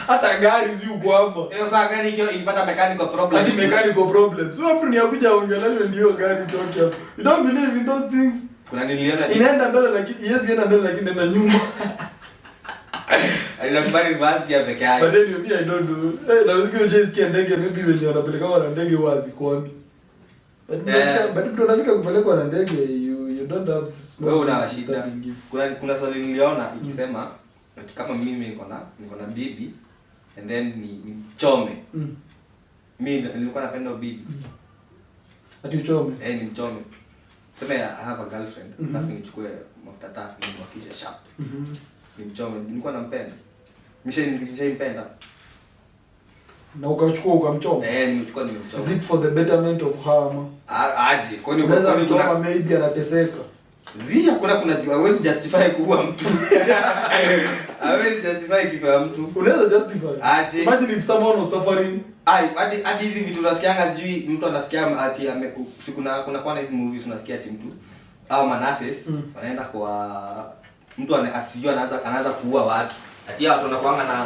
Hata gari zi uko hapo. Hiyo saa gari ikio ipata mechanical problem. Hadi mechanical problem. So mtu ni akuja ongeleshwe ndio gari toke hapo. You don't believe in those things. Kuna niliona inaenda mbele lakini yes inaenda mbele lakini inaenda nyuma. Alibari basi ya peke yake. But then you I don't do. Na ukio JSK ndege maybe wenye wanapeleka wana ndege wazi kwani. But mtu anafika kupelekwa na ndege you don't have small. Wewe una shida. Kuna swali niliona ikisema kama mimi niko na bibi and then ni mchome. Mimi nilikuwa napenda bibi. Ati uchome? Ni mchome. Sema I have a girlfriend. Alafu nichukue mafuta tatu nimwakishe sharp. Ni mchome. Nilikuwa nampenda. Nishampenda. Na ukachukua ukamchoma? Nimechukua nimemchoma. Is it for the betterment of her ama? Aje. Kwani kuna maybe anateseka. Kuna hawezi justify kuua mtu. Hawezi justify kifaa mtu. Unaweza justify. Aje. Imagine if someone was suffering. Hadi hizi vitu unasikianga sijui mtu anasikia ati kuna kwa hizi movies unasikia ati mtu au manases wanaenda kwa mtu asijui anaanza kuua watu. Ati watu wanakuanga na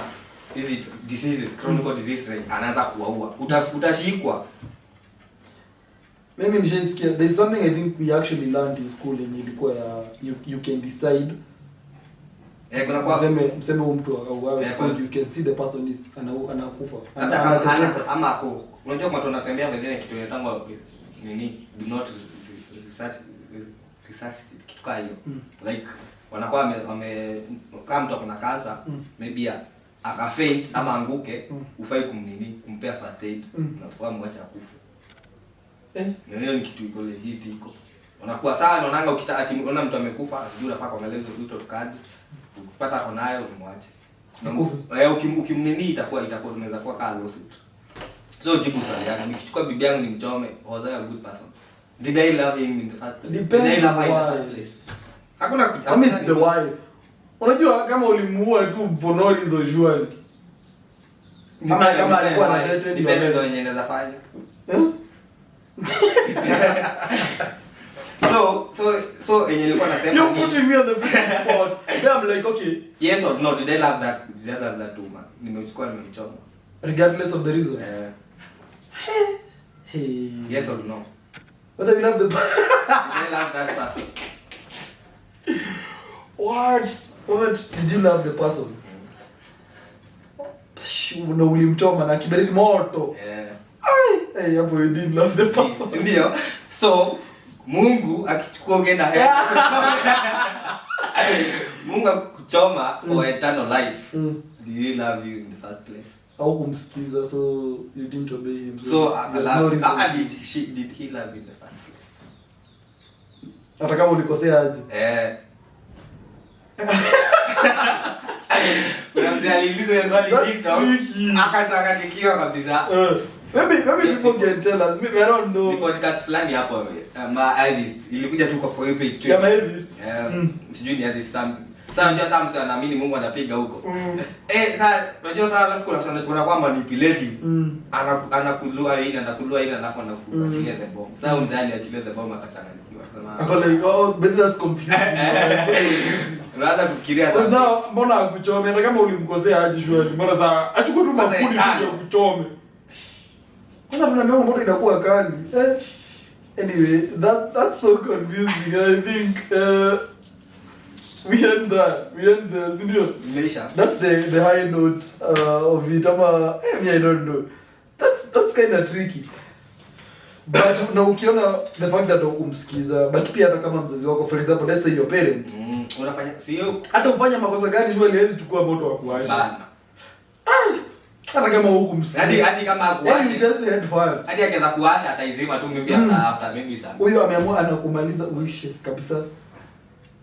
hizi diseases, chronic diseases anaanza kuwaua. Utashikwa. Maybe nishaisikia there's something I think we actually learned in school yenye ilikuwa you can decide kuna kwa mseme mtu au because you can see the person is anakufa ama ako unajua kwa watu wanatembea mbele kitu inaitangwa nini do not research kitu kama hiyo like wanakuwa kama mtu akona cancer maybe akafaint ama anguke ufai kumpea first aid unafaa mwacha akufe. Ndio ni kitu iko legit iko. Unakuwa sawa unaonanga ukitaka unaona mtu amekufa asijui unafaa kuangalia hizo vitu card. Ukipata ako nayo umwache. Ukimnini itakuwa tunaweza kuwa kama lawsuit. So jibu swali yangu nikichukua bibi yangu nimchome was I a good person? Did I love him in the first place? Did I love him in the first place? Hakuna it's the why. Unajua kama ulimuua tu for no reason usually. Kama alikuwa na dated depends on yenye anaweza fanya. So yenye nilikuwa nasema you put me on the spot. I'm like okay. Yes or no, did I love that woman? Nimechukua nimemchoma. Regardless of the reason. Hey. Yes or no? Whether you love the did I love that person? What? What? Did you love the person? Na ulimchoma na kiberiti moto. Hey, hapo you didn't love the person. Ndio. So, Mungu akichukua ugenda hela. Mungu akuchoma for eternal life. Do he love you in the first place? Au kumsikiza, so you didn't obey him. So, did he love you in the first place? Hata kama ulikosea aje? Kuna mzee aliuliza swali TikTok. Akataka nikiwa kabisa. Maybe people can tell us. Maybe I don't know. Ni podcast fulani hapo Ivist. Ilikuja tu kwa for you page 2. Kama Ivist. Sijui ni Ivist something. Sasa unajua Samson anaamini Mungu anapiga huko. Sasa unajua sasa alafu kuna kwamba manipulative. Anakulua hii alafu anakuachilia the bomb. Sasa mzani achilia the bomb akachanganyikiwa. Ako like, oh, but that's confusing. Unaanza kufikiria sasa. Sasa now mbona akuchome? Hata kama ulimkosea aje shwari. Mbona sasa achukue tu makuli ndio akuchome. Kuna mnaambia mbona inakuwa kali. Anyway, that's so confusing. I think we end the sindio. That's the high note of it. I don't know. That's kind of tricky. But na ukiona the fact that ukumsikiza, but pia hata kama mzazi wako, for example, let's say your parent, unafanya sio hata ufanya makosa gani shule hawezi chukua moto wa kuwasha bana. Hata kama hukumsikiza, hadi kama kuwasha, just head fire, hadi akianza kuwasha ataizima tu maybe after maybe some. Huyo ameamua anakumaliza uishi kabisa.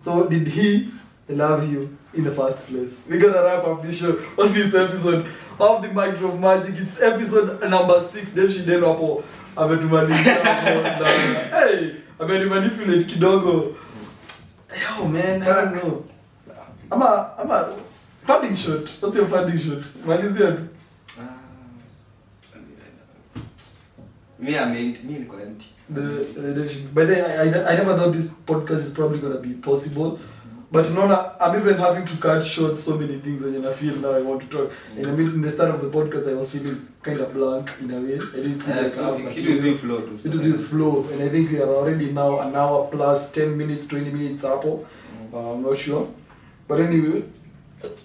So did he love you in the first place? We're gonna wrap up this show on this episode of the MicDrp Magic. It's episode number 6. Dave Shideno hapo ametumalizia hapo na hey, amenimanipulte kidogo. Yo man, I don't know. Ama parting shot. What's your parting shot? Malizia tu. Me niko empty. By the way, I never thought this podcast is probably gonna be possible. But I'm even having to cut short so many things and I feel now I want to talk. In the start of the podcast I was feeling kind of blank in a way. I didn't feel it was your flow. And I think we are already now an hour plus 10 minutes, 20 minutes up. I'm not sure. But anyway,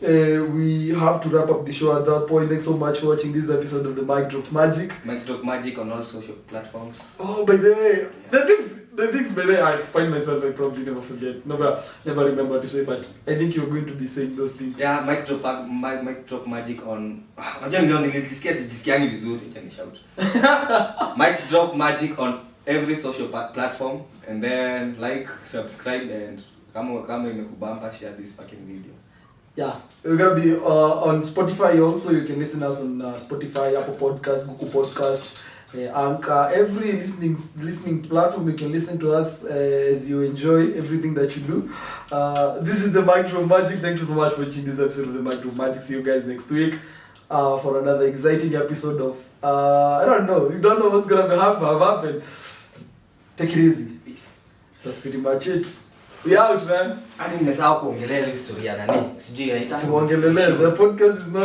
we have to wrap up the show at that point. Thanks so much for watching this episode of the MicDrp Magic. MicDrp Magic on all social platforms. Oh, by the way, the things by the way, I find myself I probably never forget. Never remember to say, but I think you're going to be saying those things. Yeah, MicDrp Magic on. Unajua ndio nilisikiangi vizuri, acha ni shout. MicDrp Magic on every social platform, and then like, subscribe, and kama imekubamba, share this fucking video. Yeah, we're gonna be on Spotify also. You can listen us on Spotify, Apple Podcasts, Google Podcasts, Anchor, every listening platform. You can listen to us as you enjoy everything that you do. This is the MicDrp Magic. Thank you so much for watching this episode of the MicDrp Magic. See you guys next week for another exciting episode of I don't know. You don't know what's gonna happen. Take it easy. Peace. That's pretty much it. We out, man. Hadi nimesahau kuongelea ile historia nani? Sijui the podcast is not